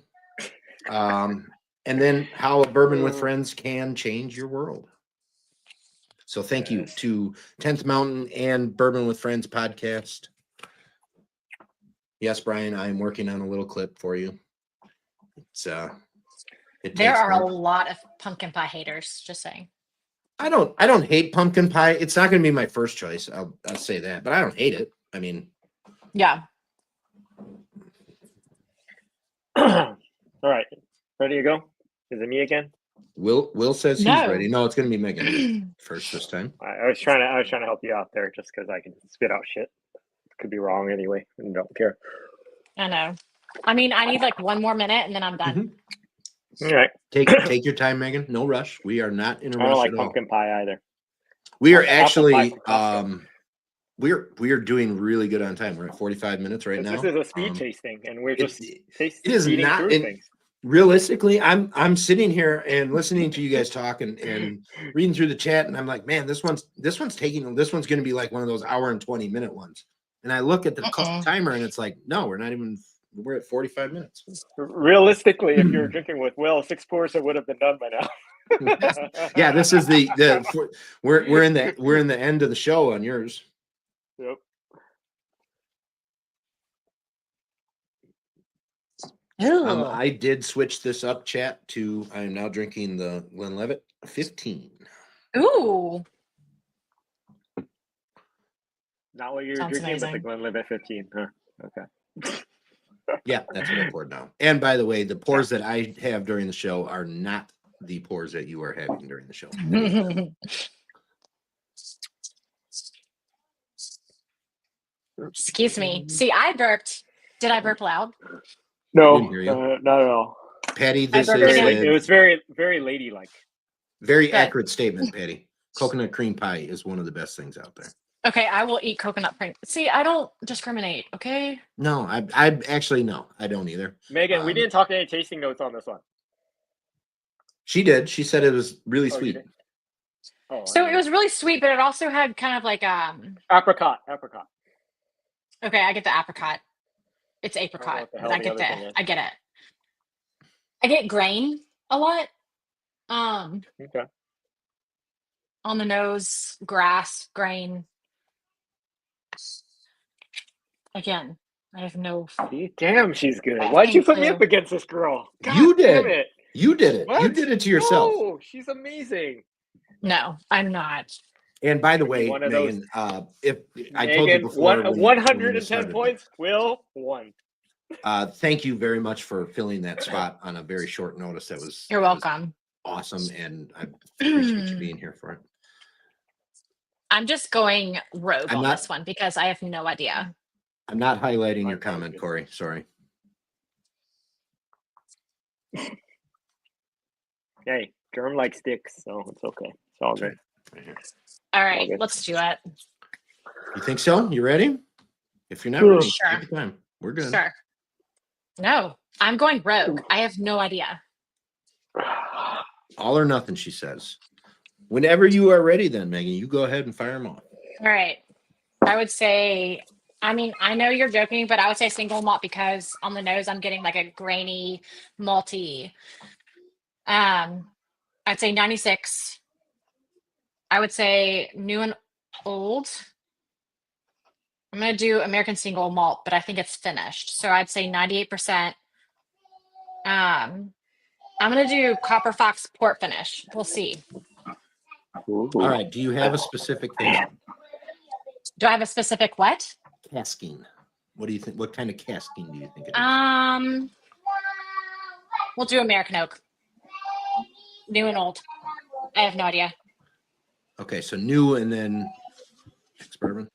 And then how a Bourbon with Friends can change your world. So thank you to 10th Mountain and Bourbon with Friends podcast. Yes, Brian, I'm working on a little clip for you. It's There takes are a work. lot of pumpkin pie haters, just saying. I don't hate pumpkin pie. It's not going to be my first choice. I'll say that, but I don't hate it. I mean, Yeah. All right. Ready to go? Is it me again? Will says he's No. ready. No, it's gonna be Megan first this time. I was trying to help you out there just because I can spit out shit. Could be wrong anyway, and don't care. I know. I mean, I need like one more minute and then I'm done. All right. Take your time, Megan. No rush. We are not in a I don't rush like at all. pumpkin pie either. We are Apple pie actually from Costco. we're doing really good on time. We're at 45 minutes right now. This is a speed tasting, and we're just it is speeding not through in- things. Realistically, I'm sitting here and listening to you guys talk and reading through the chat, and I'm like, man, this one's going to be like one of those hour and 20-minute ones. And I look at the timer, and it's like, no, we're at 45 minutes. Realistically, if you're drinking with Will, 6 pours it would have been done by now. Yeah, this is we're in the end of the show on yours. Yep. I did switch this up, chat, to I am now drinking the Glenlivet 15. Ooh. Not what you're Sounds drinking, but the amazing. Glenlivet 15. Huh? Okay. Yeah, that's what I poured now. And by the way, the pours that I have during the show are not the pours that you are having during the show. Excuse me. See, I burped. Did I burp loud? No, Didn't hear you. not at all. Patty, this I is burped It a was very, very ladylike. very Good. accurate statement, Patty. Coconut cream pie is one of the best things out there. Okay, I will eat coconut cream. See, I don't discriminate, okay? No, I actually no, I don't either. Megan, we didn't talk any tasting notes on this one. She did. She said it was really Oh, you sweet. did? Oh, So it was really sweet, but it also had kind of like apricot. okay, I get the apricot. It's know apricot. what the hell But I the get other thing is. I get it. I get grain a lot. Okay. On the nose, grass, grain. Again, I have no. See? Damn, she's good. Why'd you put me Thank up against this girl? God You damn did. it. You did it. You What? did it to yourself. No, she's amazing. No, I'm not. And by the way, One of those- Megan, if I told you Megan, before, when we 110 started, points. Will 1. Thank you very much for filling that spot on a very short notice. That was You're welcome. awesome, and I appreciate you being here for it. I'm just going rogue I'm on not- this one because I have no idea. I'm not highlighting your comment, Corey. Sorry. Hey, Germ likes sticks, so it's okay. It's all good. All right, Okay. let's do it. You think so? You ready? If you're not Sure. ready, Sure. take your time. We're good. Sure. No, I'm going rogue. I have no idea. All or nothing, she says. Whenever you are ready, then Megan, you go ahead and fire them off. All right. I would say, I mean, I know you're joking, but I would say single malt because on the nose I'm getting like a grainy, malty. I'd say 96. I would say new and old. I'm gonna do American single malt, but I think it's finished. So I'd say 98%. I'm gonna do Copper Fox port finish. We'll see. All right. Do you have a specific casking? Do I have a specific what? Casking. What do you think? What kind of casking do you think it is? We'll do American oak. New and old. I have no idea. Okay, so new and then ex-bourbon.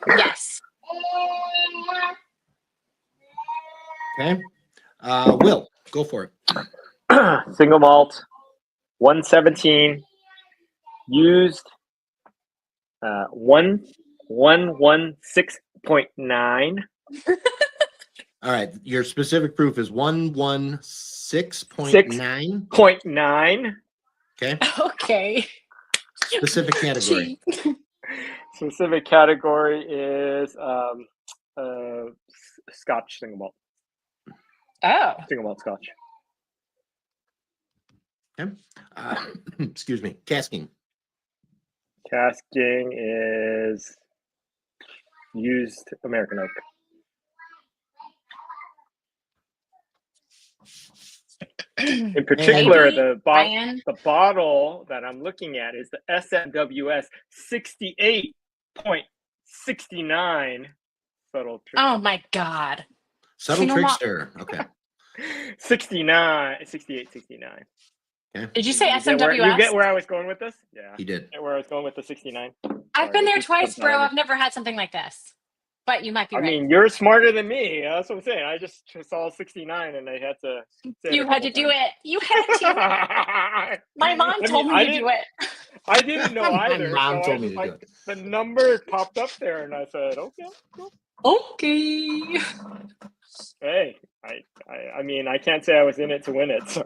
Yes. Okay. Will, go for it. Single malt, 117, used 116.9. All right. Your specific proof is 116.9. 0.9. Okay. Okay. Specific category. Specific category is Scotch single malt. Oh. Single malt Scotch. Okay. Excuse me. Casking. Casking is used American oak. In particular, Maybe, the Ryan. bottle that I'm looking at is the SMWS 68.69 subtle trick. Oh my God. Subtle Single malt. trickster. Okay. 69, 68, 69. Did you say You SMWS? get where I was going with this? Yeah. He did. Get where I was going with the 69. I've been Sorry, there just twice, jumped bro. out of I've never had something like this. But you might be I right. mean, you're smarter than me. That's what I'm saying. I just saw 69 and I had to say You had to do it. You had to. My mom told me to do it. I didn't know My either. mom So I told me was to do like, it. the number popped up there and I said, okay. Cool. Okay. Hey, I mean, I can't say I was in it to win it. So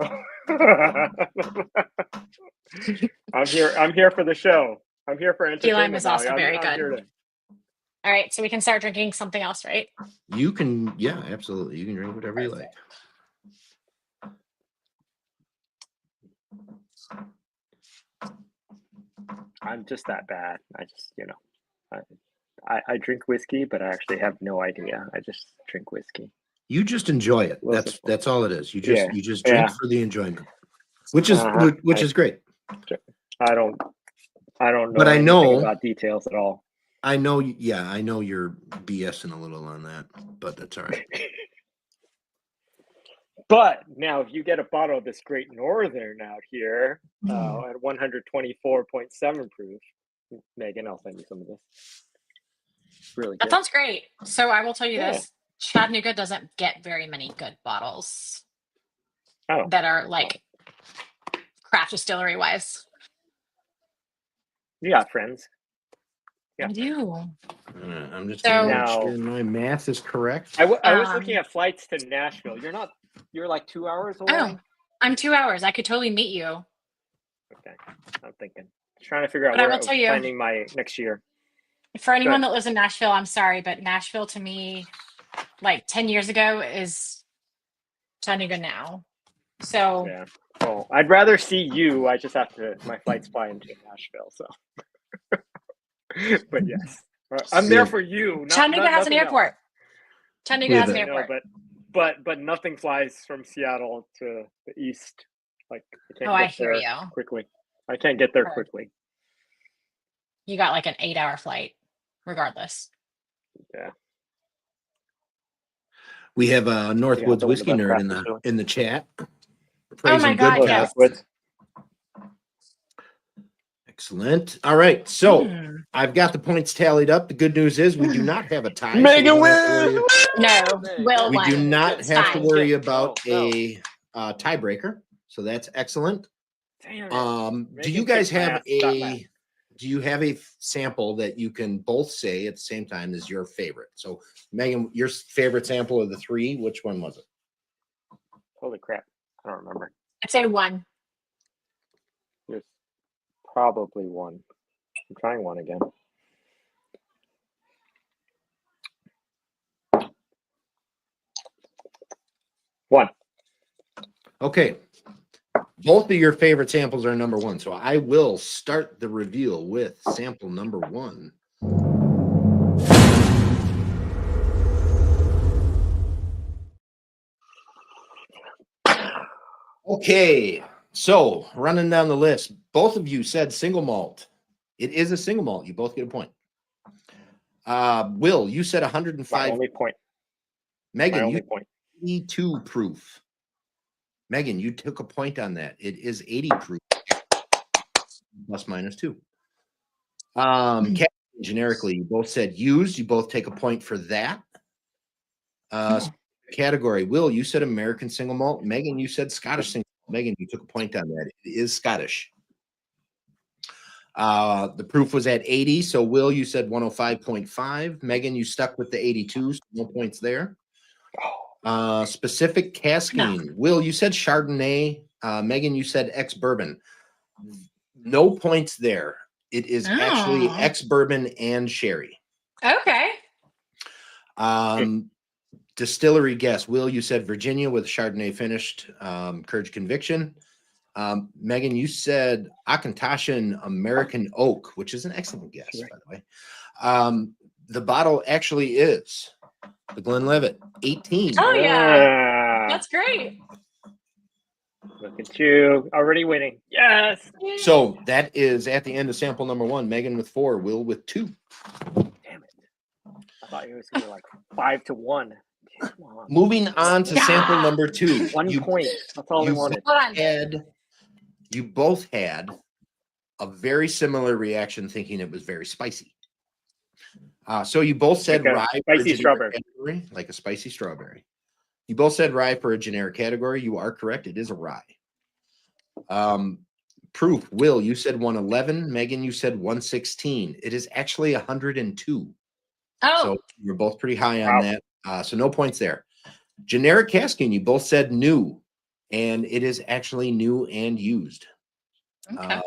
I'm here for the show. I'm here for Key lime entertainment is also value. very I'm good. here to. All right, so we can start drinking something else, right? You can, yeah, absolutely. You can drink whatever you like. I'm just that bad. I just, I drink whiskey, but I actually have no idea. I just drink whiskey. You just enjoy it. Well, That's all it is. You yeah, just drink yeah. for the enjoyment, which is is great. I don't know But I anything know about details at all. I know, yeah, I know you're BSing a little on that, but that's all right. But now, if you get a bottle of this Great Northern out here at 124.7 proof, Megan, I'll send you some of this. Really That good. sounds great. So I will tell you Yeah. this. Chattanooga doesn't get very many good bottles Oh, that are like craft distillery wise. you got friends. Yeah. I do. I'm just So- making sure my math is correct. I was looking at flights to Nashville. You're like 2 hours away. Oh, I'm 2 hours. I could totally meet you. Okay, I'm thinking. Trying to figure out But I where will I'm tell you- planning my next year. For anyone that lives in Nashville, I'm sorry, but Nashville to me, like 10 years ago, is Chattanooga now. So Yeah. Well, I'd rather see you. I just have to. My flight's flying to Nashville, so. But yes, I'm there for you. Chattanooga has an nothing else. airport. Chattanooga has an Yeah, airport. But nothing flies from Seattle to the east. Like I can't Oh, I get hear there you. quickly. I can't get there Sure. quickly. You got like an 8-hour flight, regardless. Yeah. We have a Northwoods the whiskey best nerd craft in the chat. Oh Praising my God, good yes. craft. Excellent. All right, so I've got the points tallied up. The good news is we do not have a tie. So Megan we don't have to worry- No, Will we won. do not It's have to fine. worry about No. a tiebreaker, so that's excellent. Damn it. Do Megan you guys kicked my have ass. Stop that. do you have a sample that you can both say at the same time is your favorite? So Megan, your favorite sample of the three, which one was it? Holy crap! I don't remember. I'd say 1. There's probably one. I'm trying one again. One. Okay. Both of your favorite samples are number one. So I will start the reveal with sample number 1. Okay. So running down the list, both of you said single malt. It is a single malt. You both get a point. Will, you said My 105. only point. My Megan, only you point. 82 proof. Megan, you took a point on that. It is 80 proof. Plus minus 2. Generically, you both said used. You both take a point for that. Category, Will, you said American single malt. Megan, you said Scottish single malt. Megan, you took a point on that. It is Scottish. The proof was at 80. So Will, you said 105.5. Megan, you stuck with the 82. So no points there. Specific casking. Will, you said Chardonnay. Megan, you said ex-bourbon. No points there. It is actually ex-bourbon and sherry. Okay. Distillery guess. Will, you said Virginia with Chardonnay finished. Courage Conviction. Megan, you said Akantoshan American Oak, which is an excellent guess, by the way. The bottle actually is the Glenlivet 18. Oh, yeah. That's great. Look at you already winning. Yes. So that is at the end of sample number 1. Megan with 4, Will with 2. Damn it. I thought it was going to be like 5-1. Damn Come on. Moving on to sample number 2. 1 point. That's all I you wanted. Hold on. You both had a very similar reaction, thinking it was very spicy. So you both said Like a rye for a spicy generic strawberry. category, like a spicy strawberry. You both said rye for a generic category. You are correct. It is a rye. Proof. Will, you said 111. Megan, you said 116. It is actually 102. Oh, So you're both pretty high on Wow. that. So no points there. Generic casking, you both said new, and it is actually new and used. okay.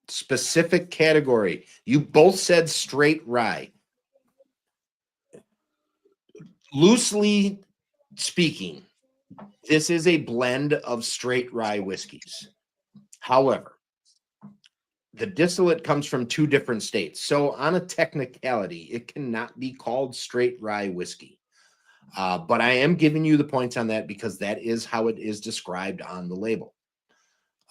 Specific category, you both said straight rye. Loosely speaking, this is a blend of straight rye whiskeys. However, the distillate comes from 2 different states. So on a technicality, it cannot be called straight rye whiskey. But I am giving you the points on that because that is how it is described on the label.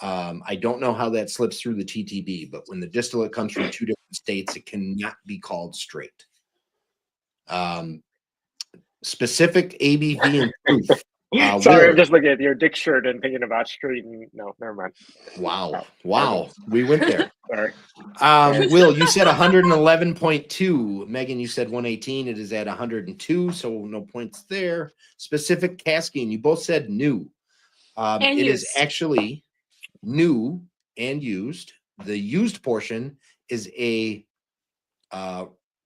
I don't know how that slips through the TTB, but when the distillate comes from 2 different states, it cannot be called straight. Specific ABV and proof. Sorry, Will, I'm just looking at your dick shirt and thinking about straight. And no, never mind. wow, we went there. Sorry. Will, you said 111.2. Megan, you said 118. It is at 102, so no points there. Specific casking, you both said new. And It is used. actually new and used. The used portion is a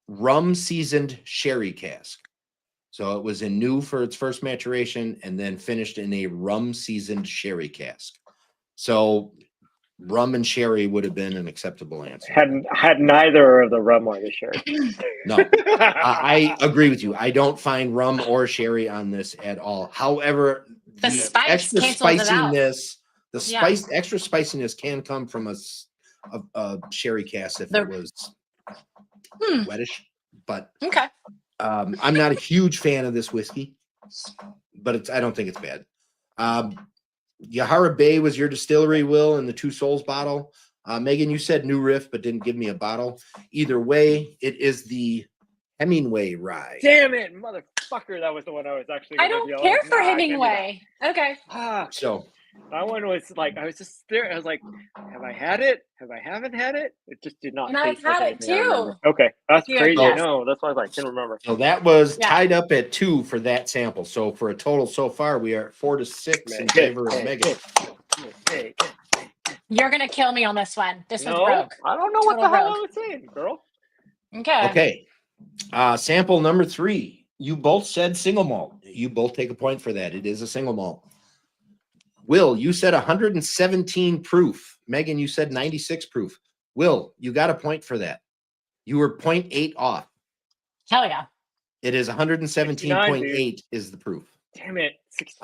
rum seasoned sherry cask. So it was in new for its first maturation and then finished in a rum seasoned sherry cask. So rum and sherry would have been an acceptable answer. Had neither of the rum or the sherry. No, I agree with you. I don't find rum or sherry on this at all. However, The spice extra cancels it out. spiciness, Yeah. extra spiciness can come from a sherry cask if it was wettish. But Okay. I'm not a huge fan of this whiskey, but I don't think it's bad. Yahara Bay was your distillery, Will, in the Two Souls bottle. Megan, you said New Riff, but didn't give me a bottle. Either way, it is the Hemingway rye. Damn it, motherfucker! That was the one I was actually. I gonna don't yell. care for Nah, give me Hemingway. Okay. that. So That one was like I was just there. I was like, have I had it? Have I haven't had it? It just did not And I've taste like had it anything I remember. too. Okay, that's You had crazy. guessed. No, that's why I was like, didn't remember. So that was Yeah. tied up at 2 for that sample. So for a total so far, we are 4-6 in favor of Megan. Hey, You're gonna kill me on this one. This was no, rogue. I don't know what Total the hell rogue. I was saying, girl. Okay. Okay. Sample number 3. You both said single malt. You both take a point for that. It is a single malt. Will, you said 117 proof. Megan, you said 96 proof. Will, you got a point for that. You were 0.8 off. Hell yeah. It is 117.8 is the proof. Damn it. 60.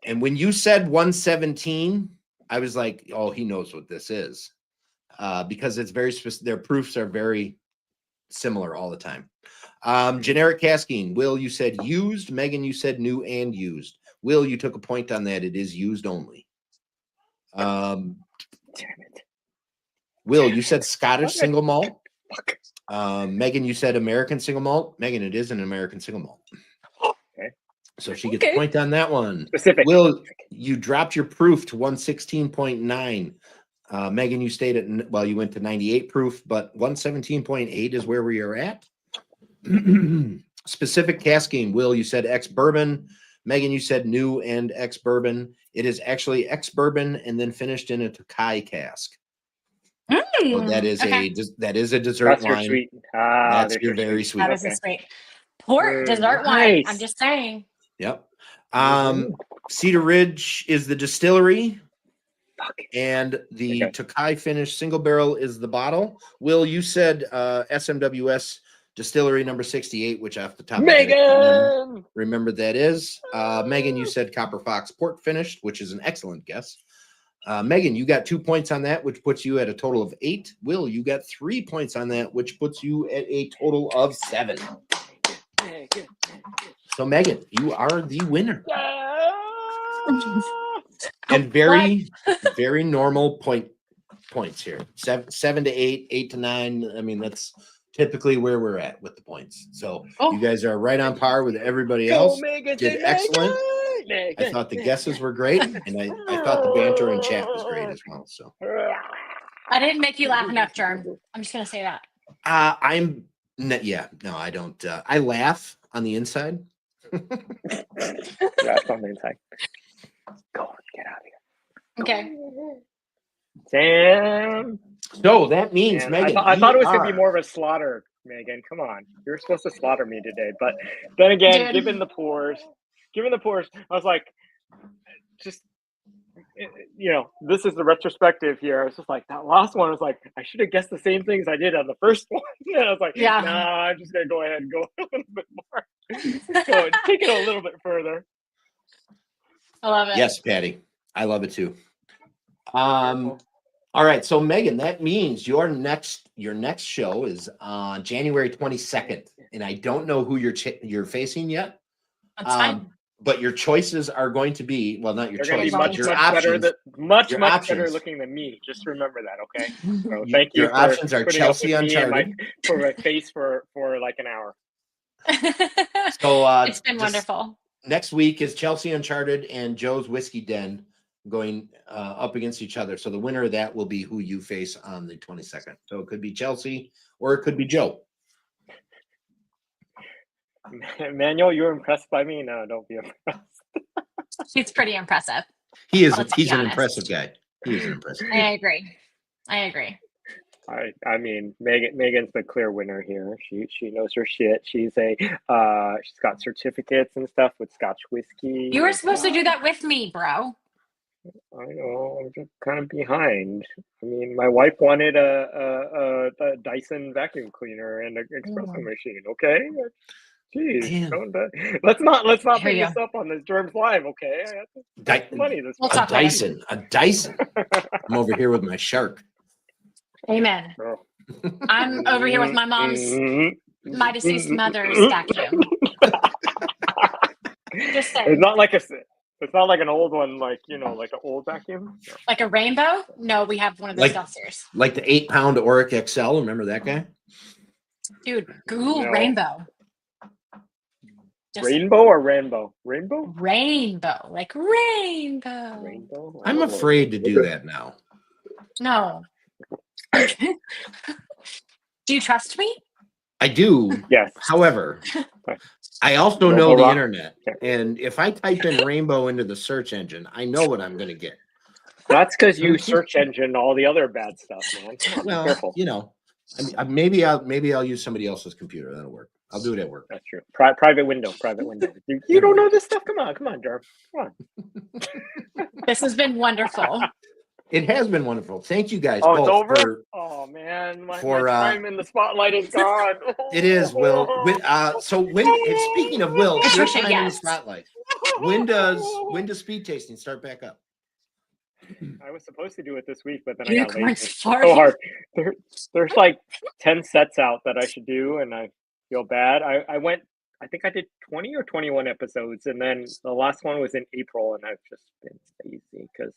And when you said 117, I was like, oh, he knows what this is. Because it's very specific. Their proofs are very similar all the time. Generic casking. Will, you said used. Megan, you said new and used. Will, you took a point on that. It is used only. Damn it. Will, you said Scottish Okay. single malt. Fuck. Megan, you said American single malt. Megan, it is an American single malt. Okay. So she gets a point on that one. Specific. Will, you dropped your proof to 116.9. Megan, you stayed at, well, you went to 98 proof, but 117.8 is where we are at. Specific casking. Will, you said ex-bourbon. Megan, you said new and ex-bourbon. It is actually ex-bourbon and then finished in a Tokai cask. So that is okay. that is a dessert That's your wine. sweet. That's there's your very sweet. That is a sweet port dessert Nice. wine. I'm just saying. Yep. Cedar Ridge is the distillery, Fuck. and the Okay. Tokai finished single barrel is the bottle. Will, you said SMWS distillery number 68, which off the top of my head, Megan. remember that is. Megan, you said Copper Fox port finished, which is an excellent guess. Megan, you got 2 points on that, which puts you at a total of 8. Will, you got 3 points on that, which puts you at a total of 7. Megan. So, Megan, you are the winner. Yeah. And very, very normal points here. 7 to 8, 8 to 9. I mean, that's typically where we're at with the points. So Oh. you guys are right on par with everybody Go, else. Megan, Did say excellent. Megan. I thought the guesses were great, and I thought the banter in chat was great as well. So I didn't make you laugh enough, Germ. I'm just gonna say that. no, I don't. I laugh on the inside. That's on the inside. Go, get out of here. Okay. Sam. So that means, Man, Megan, I thought it was going to are- be more of a slaughter, Megan. Come on. You were supposed to slaughter me today. But then again, Dude. given the pours, I was like, just, this is the retrospective here. I was just like, that last one was like, I should have guessed the same things I did on the first one. And I was like, Yeah. nah, I'm just going to go ahead and go a little bit more. So take it a little bit further. I love it. Yes, Patty. I love it too. All right, so Megan, that means your next show is on January 22nd, and I don't know who you're facing yet. That's fine. But your choices are going to be not your They're going choice, to be but much, your much options. better, much your better options. looking than me. Just remember that, okay? So thank you Your for options are putting up Chelsea with me and Uncharted. for my face for like an hour. So It's been wonderful. Next week is Chelsea Uncharted and Joe's Whiskey Den going up against each other. So the winner of that will be who you face on the 22nd. So it could be Chelsea or it could be Joe. Manuel, you're impressed by me? No, don't be impressed. He's pretty impressive. He's be an honest. impressive guy. He is an impressive guy. I agree. I mean, Megan's the clear winner here. She knows her shit. She's got certificates and stuff with Scotch whiskey. You were supposed to do that with me, bro. I know. I'm just kind of behind. I mean, my wife wanted a Dyson vacuum cleaner and an espresso machine. Okay. Jeez, let's not bring this up on this Germs Live, okay? Money this We'll a Dyson. I'm over here with my shark. Amen. Oh. I'm over here with my my deceased mother's vacuum. Just saying. It's not like an old one, like an old vacuum. Like a rainbow? No, we have one of those downstairs. Like the 8-pound Oric XL. Remember that guy? Dude, Google rainbow. Rainbow or rainbow? Rainbow? Rainbow. Like rainbow. Rainbow? I'm afraid to do that now. No. Do you trust me? I do. Yes. However, I also know the internet. And if I type in rainbow into the search engine, I know what I'm going to get. That's because you search engine all the other bad stuff, man. Well, careful. Maybe I'll use somebody else's computer. That'll work. I'll do it at work. That's true. Private window. You don't know this stuff? Come on, Jerv. Come on. This has been wonderful. It has been wonderful. Thank you guys. Oh, both it's over? for, Oh man, my for time in the spotlight is gone. It is, Will. Speaking of Will, your time in the spotlight. When does speed tasting start back up? I was supposed to do it this week, but then You I got lazy. weren't It's smart. so hard. There's like 10 sets out that I should do, and I feel bad. I think I did 20 or 21 episodes, and then the last one was in April, and I've just been lazy because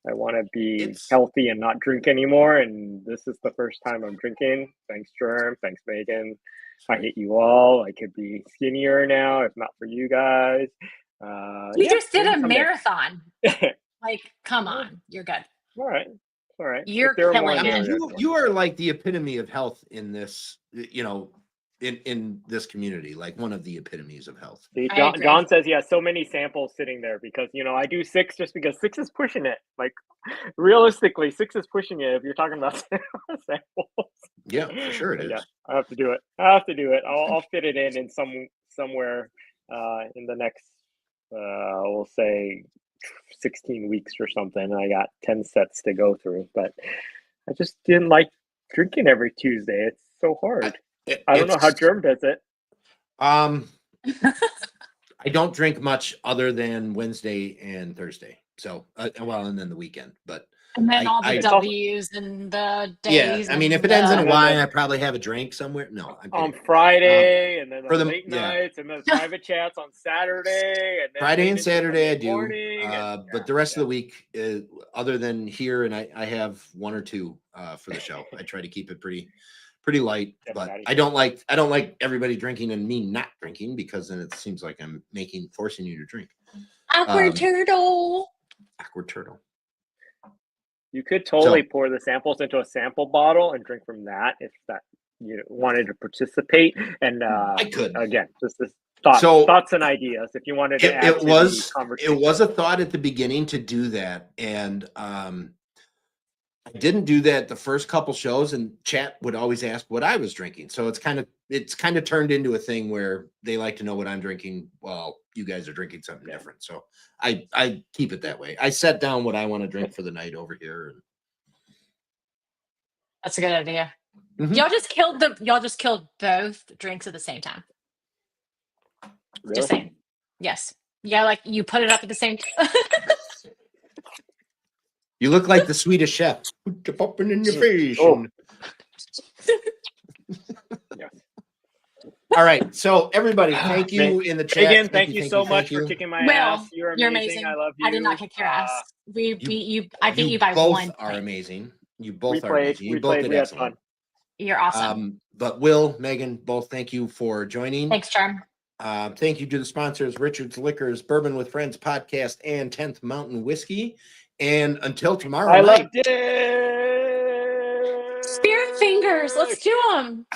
I want to be healthy and not drink anymore, and this is the first time I'm drinking. Thanks, Germ. Thanks, Megan. I hate you all. I could be skinnier now if not for you guys. You just did a marathon. Like, come on. You're good. All right. You're killing it. You are like the epitome of health in this, in this community, like one of the epitomes of health. See, John says he has so many samples sitting there because I do 6 just because 6 is pushing it. Like realistically, 6 is pushing it if you're talking about samples. Yeah, for sure it is. Yeah, I have to do it. I'll fit it in somewhere in the next we'll say 16 weeks or something. I got 10 sets to go through, but I just didn't like drinking every Tuesday. It's so hard. I don't know how Germ does it. I don't drink much other than Wednesday and Thursday. So, and then the weekend. But and then all the W's and the days. Yeah, I mean, if it ends in a Y, I probably have a drink somewhere. No, on Friday, and then the late nights, and then private chats on Saturday, and then Friday and Saturday I do. Morning, but the rest of the week, other than here, and I have 1 or 2 for the show. I try to keep it pretty pretty light, Yeah, but fatty. I don't like everybody drinking and me not drinking, because then it seems like I'm forcing you to drink. Awkward turtle. Awkward turtle. You could totally pour the samples into a sample bottle and drink from that if that you wanted to participate. And I could. again, just this thoughts and ideas. If you wanted to add It to was the conversation. it was a thought at the beginning to do that, and I didn't do that the first couple shows, and chat would always ask what I was drinking. So it's kind of turned into a thing where they like to know what I'm drinking while you guys are drinking something different. So I keep it that way. I set down what I want to drink for the night over here. That's a good idea. Mhm. Y'all just killed both drinks at the same time. Really? Just saying. Yes. Yeah, like you put it up at the same time. You look like the Swedish chef. Put the popping in your face. Oh. Yeah. All right. So everybody, thank you in the chat. Again, thank you so much for kicking my ass. You're amazing. I love you. I did not kick your ass. We beat you. I beat you by both 1 are point. amazing. You both are played, amazing. You we both played, did we had excellent. fun. You're awesome. But Will, Megan, both thank you for joining. Thanks, Charm. Thank you to the sponsors, Richard's Liquors, Bourbon with Friends podcast, and 10th Mountain Whiskey. And until tomorrow I night. loved it. Spirit fingers. Let's do them.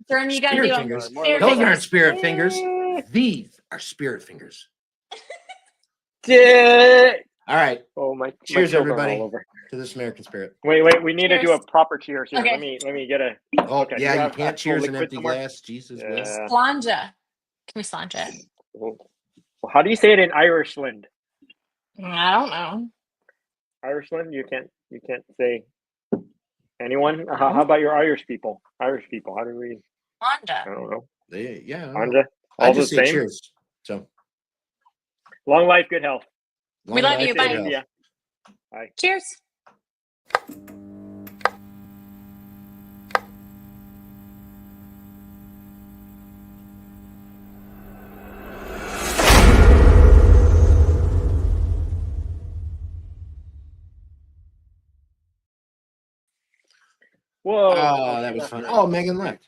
Jeremy, you gotta Spirit do fingers. them. Spirit Those fingers. aren't spirit fingers. These are spirit fingers. All right. Oh my! Cheers, my children are everybody, all over. to this American spirit. Wait. We need to do a Cheers. proper cheers here. Okay. Let me get a. Oh, Okay, yeah, you have can't actual cheers an liquid empty somewhere? glass. Jesus, Will. Yeah. Slanja. Can we slanja it? Well, how do you say it in Irishland? I don't know. Irishland? You can't say anyone. How about your Irish people? Irish people. How do we? I Slanja. don't know. Yeah. Anja. I All the just say same. cheers. So Long life, good health. We love you. life, Bye. good health. Yeah. Bye. Cheers. Whoa. Oh, that was fun. Oh, Megan left.